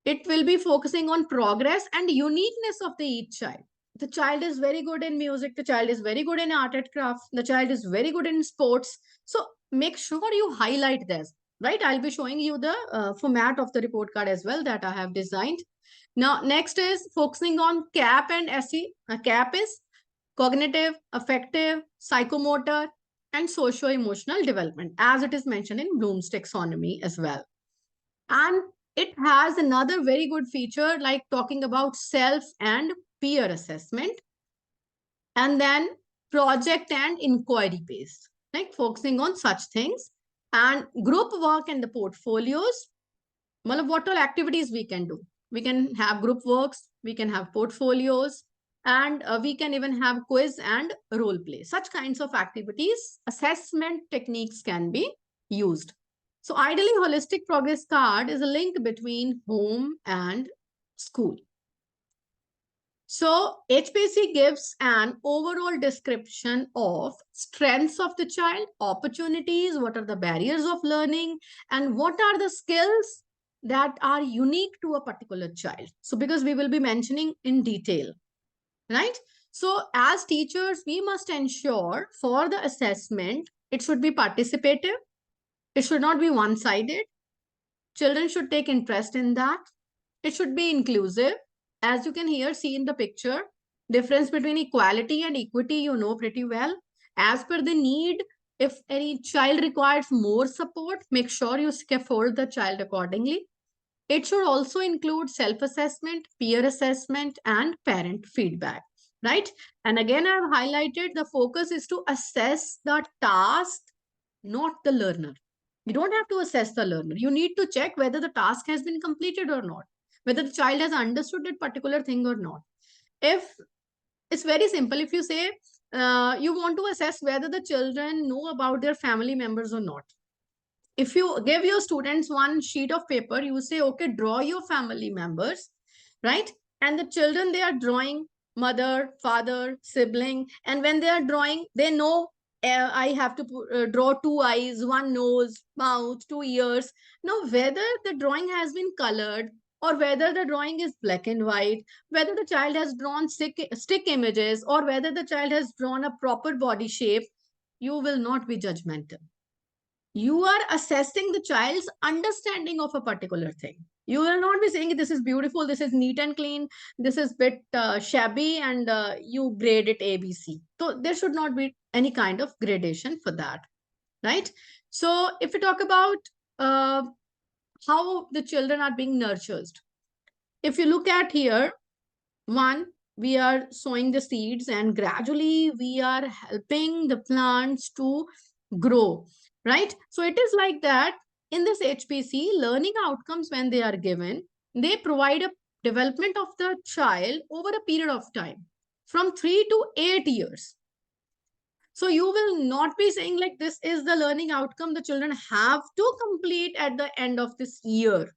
It will be focusing on progress and uniqueness of the each child. The child is very good in music, the child is very good in art and craft, the child is very good in sports. So make sure you highlight this, right? I'll be showing you the format of the report card as well that I have designed. Now, next is focusing on CAP and SE. CAP is cognitive, affective, psychomotor, and socio-emotional development, as it is mentioned in Bloom's taxonomy as well. And it has another very good feature like talking about self and peer assessment, and then project and inquiry based, like focusing on such things, and group work and the portfolios. Well, what all activities we can do? We can have group works, we can have portfolios, and we can even have quiz and role play. Such kinds of activities, assessment techniques can be used. So ideally, holistic progress card is a link between home and school. So HPC gives an overall description of strengths of the child, opportunities, what are the barriers of learning, and what are the skills that are unique to a particular child. So because we will be mentioning in detail, right? So as teachers, we must ensure for the assessment, it should be participative. It should not be one-sided. Children should take interest in that. It should be inclusive. As you can here see in the picture, difference between equality and equity, you know pretty well. As per the need, if any child requires more support, make sure you scaffold the child accordingly. It should also include self-assessment, peer assessment, and parent feedback, right? And again, I've highlighted the focus is to assess the task, not the learner. You don't have to assess the learner. You need to check whether the task has been completed or not, whether the child has understood that particular thing or not. If it's very simple, if you say you want to assess whether the children know about their family members or not. If you give your students one sheet of paper, you say, okay, draw your family members, right? And the children, they are drawing mother, father, sibling. And when they are drawing, they know I have to draw 2 eyes, one nose, mouth, 2 ears. Now, whether the drawing has been colored or whether the drawing is black and white, whether the child has drawn stick images or whether the child has drawn a proper body shape, you will not be judgmental. You are assessing the child's understanding of a particular thing. You will not be saying this is beautiful, this is neat and clean, this is bit shabby, and you grade it ABC. So there should not be any kind of gradation for that, right? So if we talk about uh, how the children are being nurtured, if you look at here, one, we are sowing the seeds and gradually we are helping the plants to grow, right? So it is like that. In this HPC, learning outcomes, when they are given, they provide a development of the child over a period of time from 3 to 8 years. So you will not be saying like this is the learning outcome the children have to complete at the end of this year,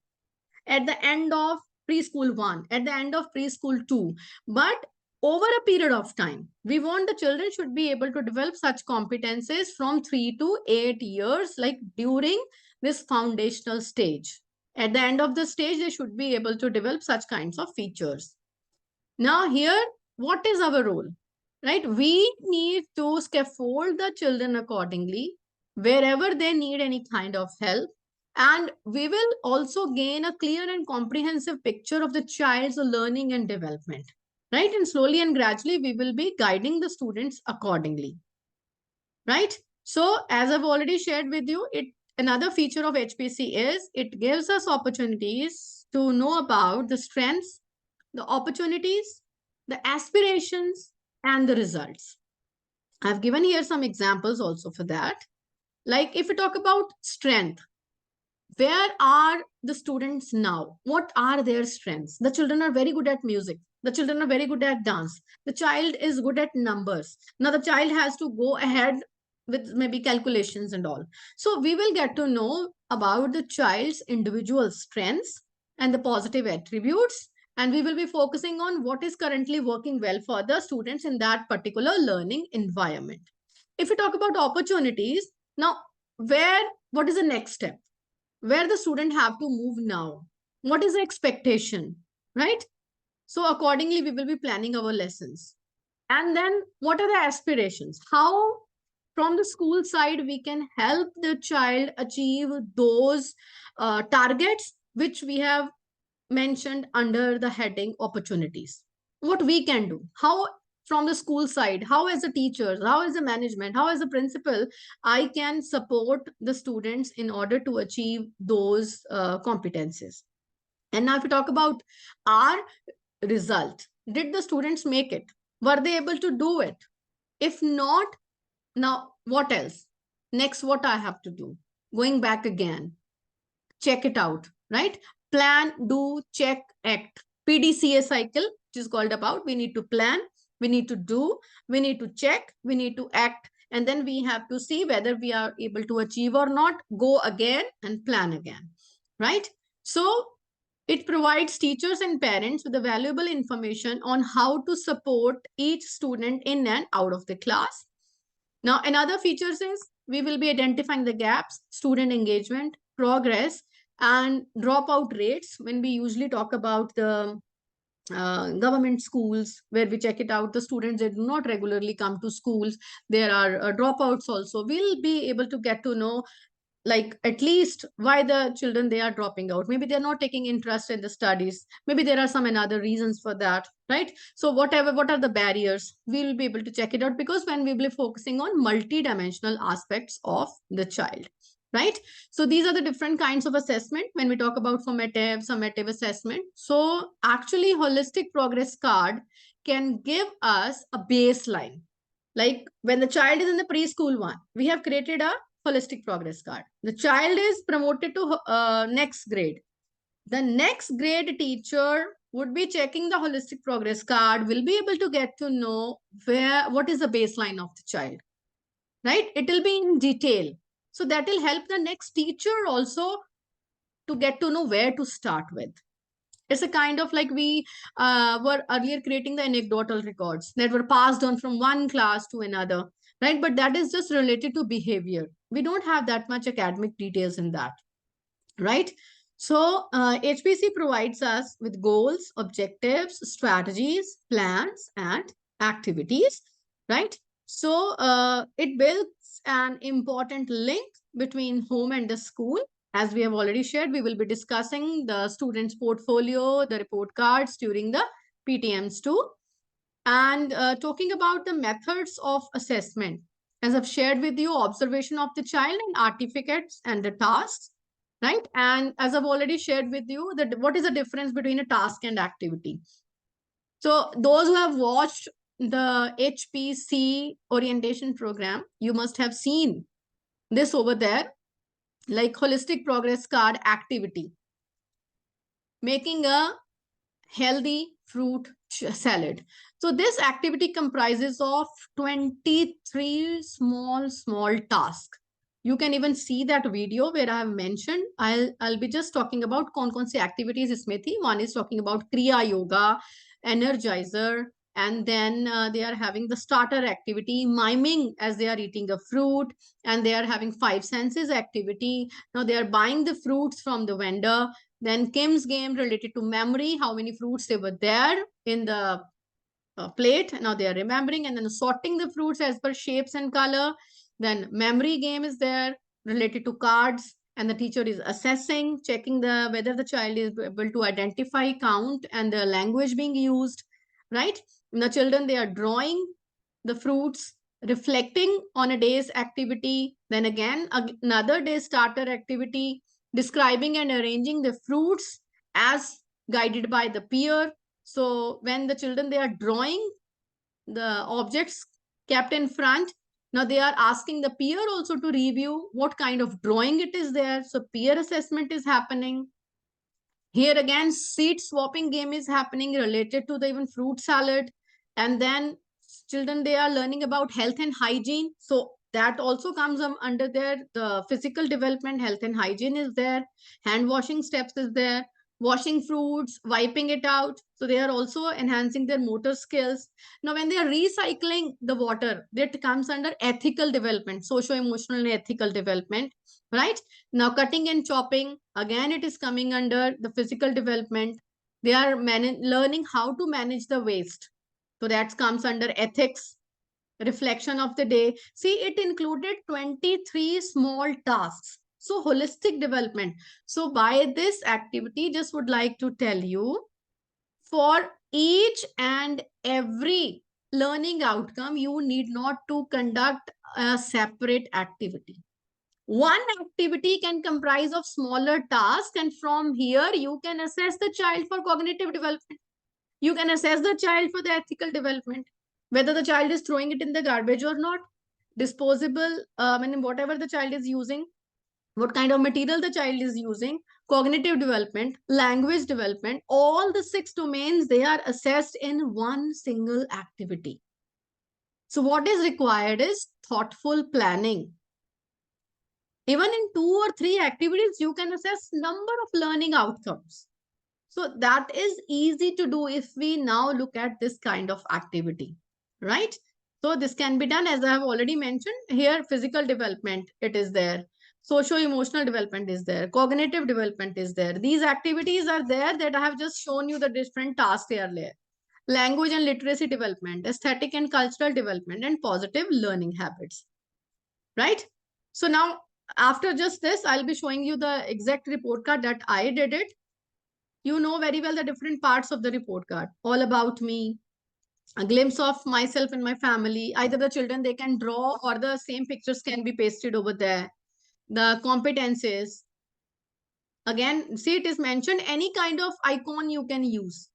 at the end of preschool 1, at the end of preschool 2. But over a period of time, we want the children should be able to develop such competencies from 3 to 8 years, like during this foundational stage. At the end of the stage, they should be able to develop such kinds of features. Now here, what is our role? Right? We need to scaffold the children accordingly wherever they need any kind of help. And we will also gain a clear and comprehensive picture of the child's learning and development. Right? And slowly and gradually, we will be guiding the students accordingly. Right? So as I've already shared with you, another feature of HPC is it gives us opportunities to know about the strengths, the opportunities, the aspirations, and the results. I've given here some examples also for that. Like if we talk about strength, where are the students now? What are their strengths? The children are very good at music. The children are very good at dance. The child is good at numbers. Now the child has to go ahead with maybe calculations and all. So we will get to know about the child's individual strengths and the positive attributes. And we will be focusing on what is currently working well for the students in that particular learning environment. If we talk about opportunities, now what is the next step? Where the student have to move now? What is the expectation, right? So accordingly, we will be planning our lessons. And then what are the aspirations? How from the school side we can help the child achieve those targets which we have mentioned under the heading opportunities. What we can do, how from the school side, how as a teacher, how as a management, how as a principal, I can support the students in order to achieve those competencies. And now if we talk about our result, did the students make it? Were they able to do it? If not, now what else? Next, what I have to do? Going back again, check it out, right? Plan, do, check, act. PDCA cycle, which is called about, we need to plan, we need to do, we need to check, we need to act, and then we have to see whether we are able to achieve or not, go again and plan again, right? So it provides teachers and parents with the valuable information on how to support each student in and out of the class. Now, another features is we will be identifying the gaps, student engagement, progress, and dropout rates when we usually talk about the government schools where we check it out. The students, they do not regularly come to schools. There are dropouts also. We'll be able to get to know like at least why the children they are dropping out. Maybe they're not taking interest in the studies, maybe there are some another reasons for that, right? So what are the barriers, we'll be able to check it out, because when we will be focusing on multi-dimensional aspects of the child, right? So these are the different kinds of assessment when we talk about formative, summative assessment. So actually holistic progress card can give us a baseline. Like when the child is in the preschool 1, we have created a holistic progress card. The child is promoted to next grade. The next grade teacher would be checking the holistic progress card, will be able to get to know what is the baseline of the child, right? It will be in detail. So that will help the next teacher also to get to know where to start with. It's a kind of like we were earlier creating the anecdotal records that were passed on from one class to another, right? But that is just related to behavior. We don't have that much academic details in that, right? So HPC provides us with goals, objectives, strategies, plans, and activities, right? So it builds an important link between home and the school. As we have already shared, we will be discussing the students' portfolio, the report cards during the PTMs too. And talking about the methods of assessment, as I've shared with you, observation of the child and artifacts and the tasks, right? And as I've already shared with you, that what is the difference between a task and activity? So those who have watched the HPC orientation program, you must have seen this over there, like holistic progress card activity, making a healthy fruit salad. So this activity comprises of 23 small tasks. You can even see that video where I have mentioned. I'll be just talking about कौन से activities इसमें थी. One is talking about Kriya Yoga, Energizer, and then they are having the starter activity, miming as they are eating a fruit, and they are having five senses activity. Now they are buying the fruits from the vendor. Then Kim's game related to memory, how many fruits they were there in the plate. Now they are remembering, and then sorting the fruits as per shapes and color. Then memory game is there related to cards, and the teacher is assessing, checking the whether the child is able to identify, count, and the language being used, right? And the children, they are drawing the fruits, reflecting on a day's activity. Then again, another day starter activity, describing and arranging the fruits as guided by the peer. So when the children, they are drawing the objects kept in front, now they are asking the peer also to review what kind of drawing it is there. So peer assessment is happening. Here again, seed swapping game is happening related to the even fruit salad. And then children, they are learning about health and hygiene. So that also comes under there. The physical development, health and hygiene is there. Hand washing steps is there. Washing fruits, wiping it out. So they are also enhancing their motor skills. Now, when they are recycling the water, that comes under ethical development, socio-emotional and ethical development, right? Now, cutting and chopping, again, it is coming under the physical development. They are learning how to manage the waste. So that comes under ethics, reflection of the day. See, it included 23 small tasks. So holistic development. So by this activity, just would like to tell you, for each and every learning outcome, you need not to conduct a separate activity. One activity can comprise of smaller tasks, and from here you can assess the child for cognitive development. You can assess the child for the ethical development, whether the child is throwing it in the garbage or not, disposable, whatever the child is using, what kind of material the child is using, cognitive development, language development, all the 6 domains, they are assessed in one single activity. So what is required is thoughtful planning. Even in 2 or 3 activities, you can assess number of learning outcomes. So that is easy to do if we now look at this kind of activity, right? So this can be done, as I have already mentioned here. Physical development, it is there. Socio-emotional development is there. Cognitive development is there. These activities are there that I have just shown you the different tasks they are there. Language and literacy development, aesthetic and cultural development, and positive learning habits, right? So now, after just this, I'll be showing you the exact report card that I did it. You know very well the different parts of the report card, all about me, a glimpse of myself and my family. Either the children, they can draw, or the same pictures can be pasted over there. The competencies, again, see, it is mentioned any kind of icon you can use.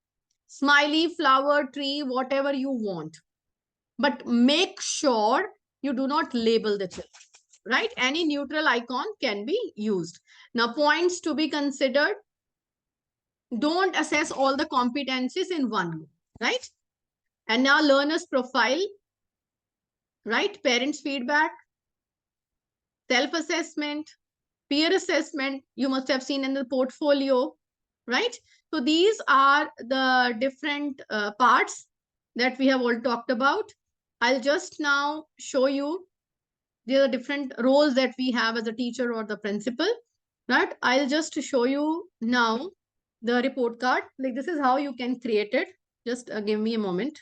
Smiley, flower, tree, whatever you want. But make sure you do not label the children, right? Any neutral icon can be used. Now, points to be considered. Don't assess all the competencies in one go, right? And now learner's profile, right? Parents' feedback, self-assessment, peer assessment, you must have seen in the portfolio, right? So these are the different parts that we have all talked about. I'll just now show you the different roles that we have as a teacher or the principal, right? I'll just show you now the report card. Like, this is how you can create it. Just give me a moment.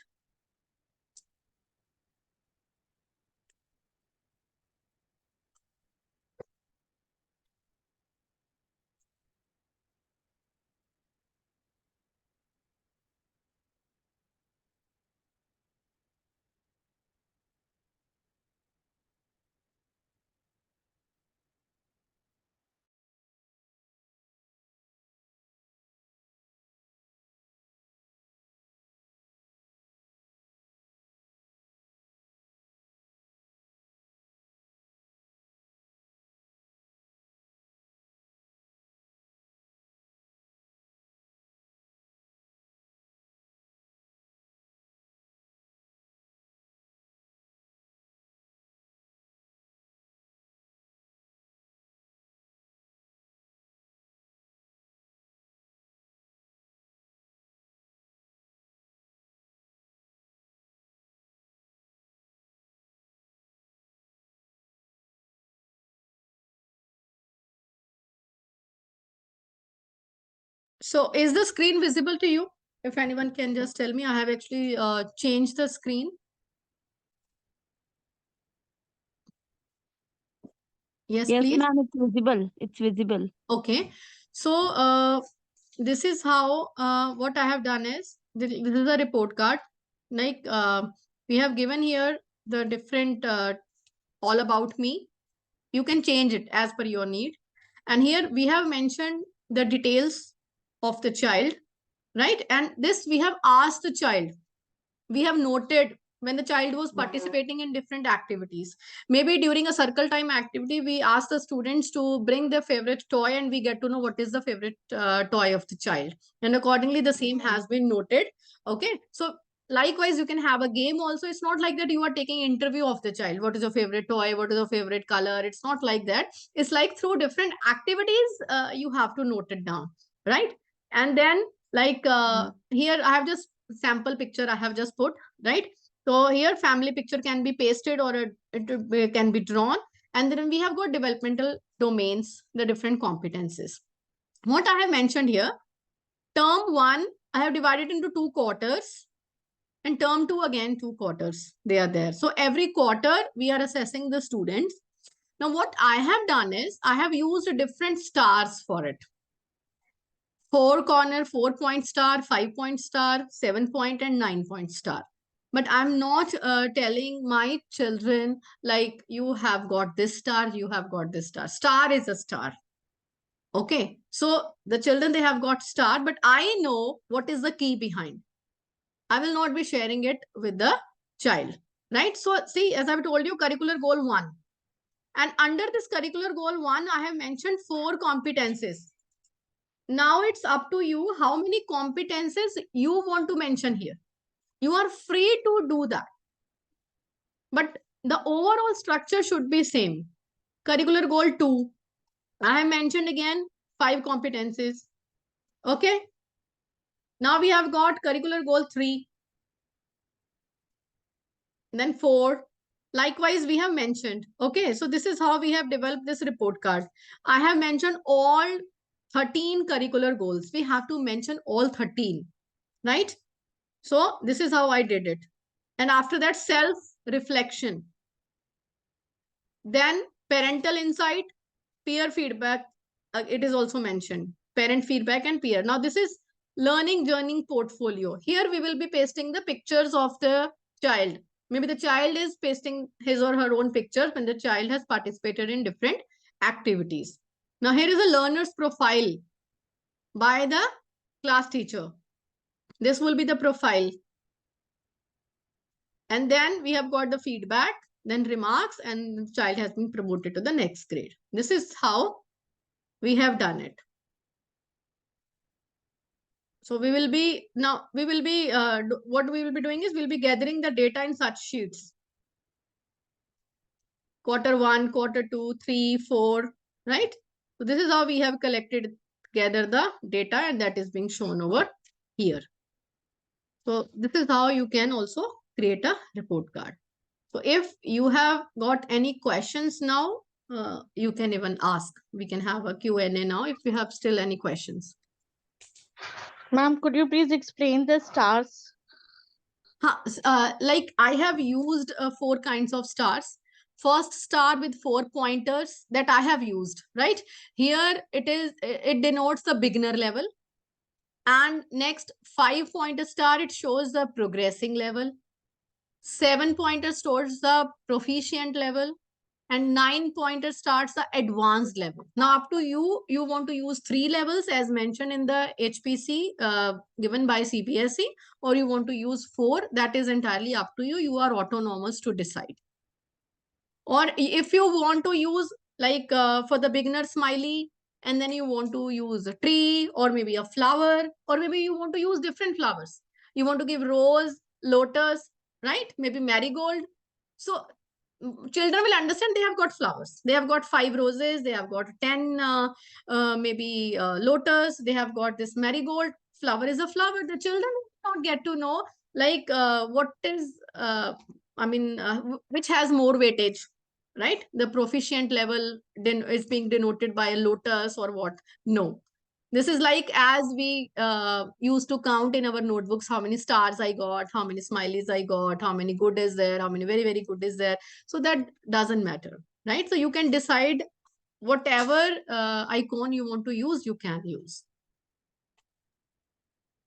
So is the screen visible to you? If anyone can just tell me, I have actually changed the screen. Yes, Yes, please. ma'am, it's visible. It's visible. Okay. So this is how what I have done is this is a report card. Like we have given here the different all about me. You can change it as per your need. And here we have mentioned the details of the child, right? And this we have asked the child, we have noted when the child was participating in different activities. Maybe during a circle time activity, we ask the students to bring their favorite toy and we get to know what is the favorite toy of the child. And accordingly, the same has been noted. Okay. So likewise, you can have a game also. It's not like that you are taking interview of the child. What is your favorite toy? What is your favorite color? It's not like that. It's like through different activities, you have to note it down. Right. And then like here, I have just sample picture I have just put, right? So here family picture can be pasted or it can be drawn. And then we have got developmental domains, the different competencies. What I have mentioned here, term 1, I have divided into 2 quarters, and term 2 again 2 quarters. They are there. So every quarter we are assessing the students. Now what I have done is I have used different stars for it. 4 corner, 4 point star, 5 point star, 7 point, and 9 point star. But I'm not telling my children like you have got this star, you have got this star. Star is a star. Okay. So the children, they have got star, but I know what is the key behind. I will not be sharing it with the child. Right. So see, as I've told you, curricular goal 1. And under this curricular goal 1, I have mentioned 4 competencies. Now it's up to you how many competences you want to mention here. You are free to do that. But the overall structure should be same. Curricular goal 2. I have mentioned again 5 competences. Okay. Now we have got curricular goal 3. Then 4. Likewise, we have mentioned. Okay. So this is how we have developed this report card. I have mentioned all 13 curricular goals. We have to mention all 13. Right. So this is how I did it. And after that, self-reflection. Then parental insight, peer feedback. It is also mentioned. Parent feedback and peer. Now this is learning journey portfolio. Here we will be pasting the pictures of the child. Maybe the child is pasting his or her own pictures when the child has participated in different activities. Now here is a learner's profile by the class teacher. This will be the profile. And then we have got the feedback, then remarks, and the child has been promoted to the next grade. This is how we have done it. So we will be, now we will be, what we will be doing is we'll be gathering the data in such sheets. Quarter 1, quarter 2, 3, 4, right? So this is how we have collected, gather the data, and that is being shown over here. So this is how you can also create a report card. So if you have got any questions now, you can even ask. We can have a Q&A now if you have still any questions. Ma'am, could you please explain the stars? Like I have used 4 kinds of stars. First star with 4 pointers that I have used, right? Here it denotes the beginner level. And next 5-pointer star, it shows the progressing level. 7-pointer shows the proficient level. And 9-pointer starts the advanced level. Now up to you, you want to use 3 levels as mentioned in the HPC given by CBSE, or you want to use 4. That is entirely up to you. You are autonomous to decide. Or if you want to use like for the beginner smiley, and then you want to use a tree or maybe a flower, or maybe you want to use different flowers. You want to give rose, lotus, right? Maybe marigold. So children will understand they have got flowers. They have got 5 roses. They have got 10 maybe lotus. They have got this marigold. Flower is a flower. The children will not get to know like what is, which has more weightage, right? The proficient level is being denoted by a lotus or what? No. This is like as we used to count in our notebooks how many stars I got, how many smileys I got, how many good is there, how many very, very good is there. So that doesn't matter, right? So you can decide whatever icon you want to use, you can use.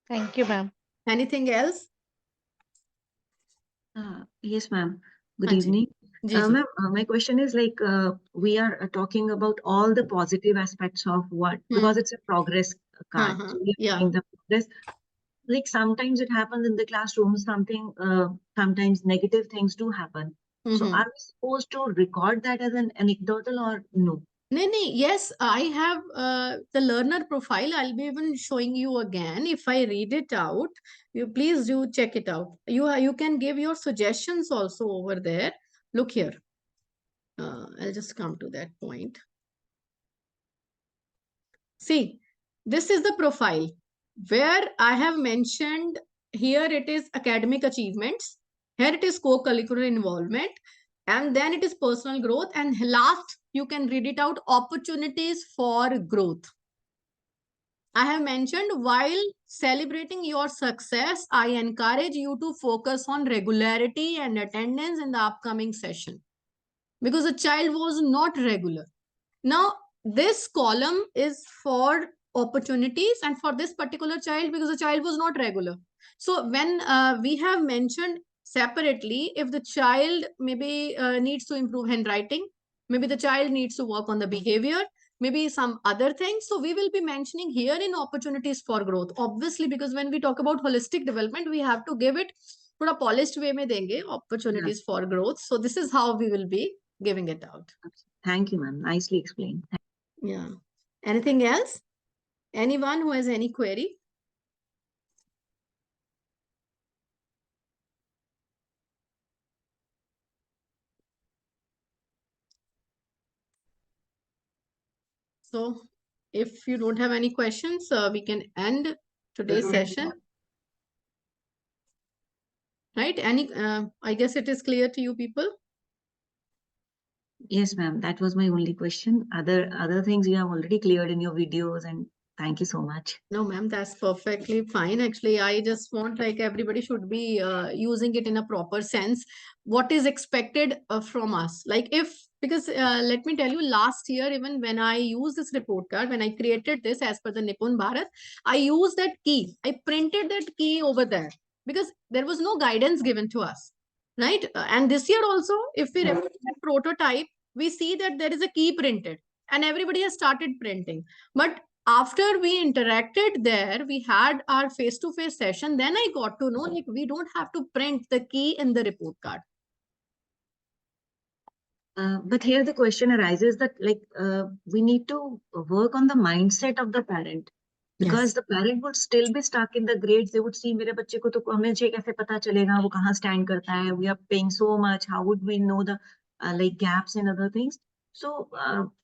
Thank you, ma'am. Anything else? Yes, ma'am. Good Haan ji. evening. Ji, ji. Ma'am, my question is like we are talking about all the positive aspects of what because it's a progress card. So we are Yeah. showing the progress. Like sometimes it happens in the classroom, sometimes negative things do happen. So are we supposed to record that as an anecdotal or no? No, yes, I have the learner profile. I'll be even showing you again. If I read it out, you please do check it out. You can give your suggestions also over there. Look here. I'll just come to that point. See, this is the profile where I have mentioned here it is academic achievements, here it is co-curricular involvement, and then it is personal growth, and last you can read it out, opportunities for growth. I have mentioned while celebrating your success, I encourage you to focus on regularity and attendance in the upcoming session because the child was not regular. Now, this column is for opportunities and for this particular child because the child was not regular. So when we have mentioned separately, if the child maybe needs to improve handwriting, maybe the child needs to work on the behavior, maybe some other things. So we will be mentioning here in opportunities for growth. Obviously, because when we talk about holistic development, we have to give it थोड़ा polished way में देंगे opportunities for growth. So this is how we will be giving it out. Thank you, ma'am. Nicely explained. Yeah. Anything else? Anyone who has any query? So if you don't have any questions, we can end today's session. Right? I guess it is clear to you people. Yes, ma'am. That was my only question. Other things you have already cleared in your videos, and thank you so much. No, ma'am, that's perfectly fine. Actually, I just want like everybody should be using it in a proper sense. What is expected from us? Like if, because let me tell you, last year, even when I used this report card, when I created this as per the NIPUN Bharat, I used that key. I printed that key over there because there was no guidance given to us. Right. And this year also, if we refer to the prototype, we see that there is a key printed and everybody has started printing. But after we interacted there, we had our face-to-face session, then I got to know like we don't have to print the key in the report card. But here the question arises that like we need to work on the mindset of the parent because the parent would still be stuck in the grades. They would see मेरे बच्चे को तो हमें कैसे पता चलेगा वो कहाँ stand करता है. We are paying so much. How would we know the like gaps and other things? So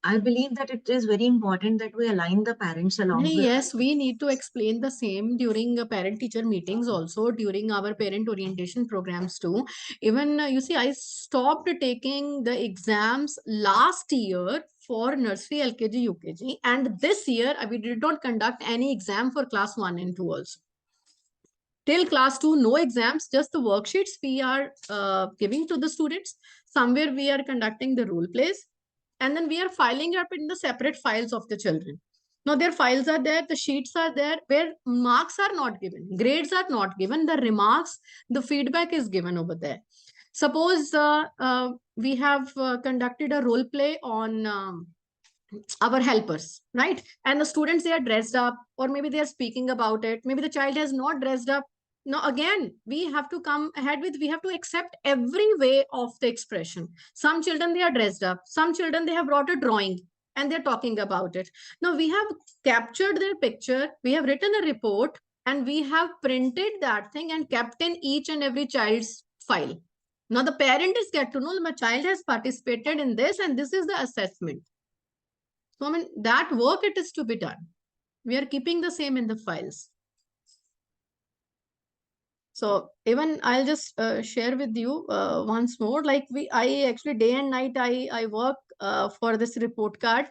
I believe that it is very important that we align the parents along with. Yes, we need to explain the same during parent-teacher meetings also, during our parent orientation programs too. Even you see, I stopped taking the exams last year for nursery, LKG, UKG, and this year we did not conduct any exam for class 1 and 2 also. Till class 2, no exams, just the worksheets we are giving to the students. Somewhere we are conducting the role plays, and then we are filing up in the separate files of the children. Now their files are there, the sheets are there, where marks are not given, grades are not given, the remarks, the feedback is given over there. Suppose we have conducted a role play on our helpers, right? And the students, they are dressed up, or maybe they are speaking about it. Maybe the child has not dressed up. Now, again, we have to come ahead with, we have to accept every way of the expression. Some children, they are dressed up. Some children, they have brought a drawing and they're talking about it. Now, we have captured their picture. We have written a report and we have printed that thing and kept in each and every child's file. Now, the parent is get to know my child has participated in this and this is the assessment. So, I mean, that work it is to be done. We are keeping the same in the files. So even I'll just share with you once more, like I actually day and night, I work for this report card.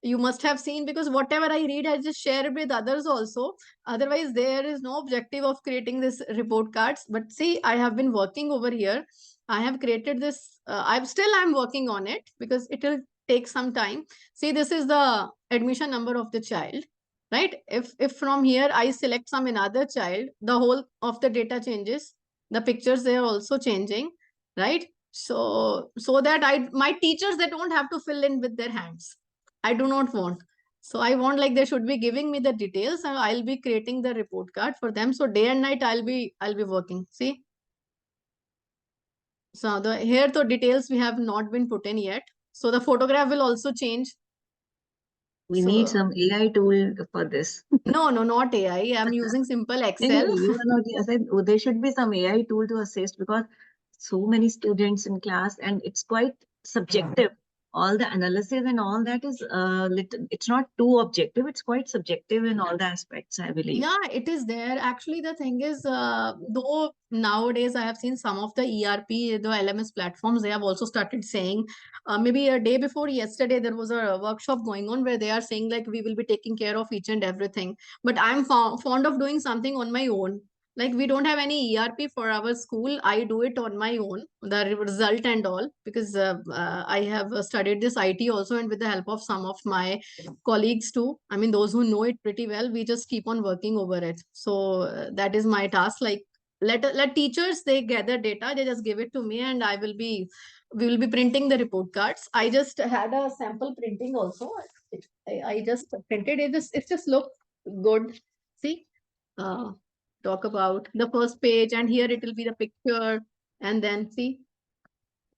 You must have seen, because whatever I read, I just share with others also. Otherwise, there is no objective of creating this report cards. But see, I have been working over here. I have created this. I'm working on it because it will take some time. See, this is the admission number of the child, right? If from here I select some another child, the whole of the data changes. The pictures, they are also changing, right? So that my teachers, they don't have to fill in with their hands. I do not want. So I want, like, they should be giving me the details and I'll be creating the report card for them. So day and night I'll be working. See? So the details we have not been put in yet. So the photograph will also change. We need So some AI tool for this. no, not AI. I'm using simple No, Excel. you are not. I said there should be some AI tool to assist because so many students in class and it's quite subjective. All the analysis and all that is it's not too objective. It's quite subjective in all the aspects, I believe. Yeah, it is there. Actually, the thing is, though nowadays I have seen some of the ERP, the LMS platforms, they have also started saying, maybe a day before yesterday, there was a workshop going on where they are saying, like, we will be taking care of each and everything. But I'm fond of doing something on my own. Like, we don't have any ERP for our school. I do it on my own, the result and all, because I have studied this IT also, and with the help of some of my colleagues too. I mean, those who know it pretty well, we just keep on working over it. So that is my task. Like, let teachers, they gather data, they just give it to me, and we will be printing the report cards. I just had a sample printing also. I just printed it. It just look good. See, uh, talk about the first page, and here it will be the picture, and then see.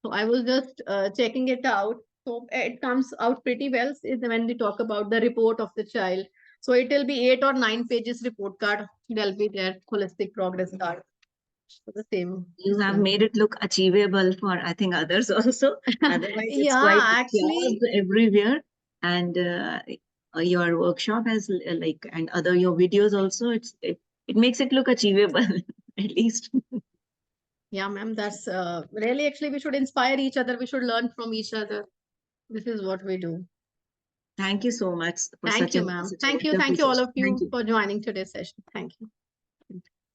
So I was just checking it out. So it comes out pretty well is when we talk about the report of the child. So it will be 8 or 9 pages report card. There'll be their holistic progress card. So the same. You have made it look achievable for, I think, others also. Otherwise, it's Yeah, quite actually, chaos everywhere. And your workshop has like, and other your videos also, it makes it look achievable at least. yeah, ma'am, that's really, actually, we should inspire each other. We should learn from each other. This is what we do. Thank you so much for Thank such you, a ma'am. such a Thank you. wonderful Thank you all session. of Thank you you. for joining today's session. Thank you.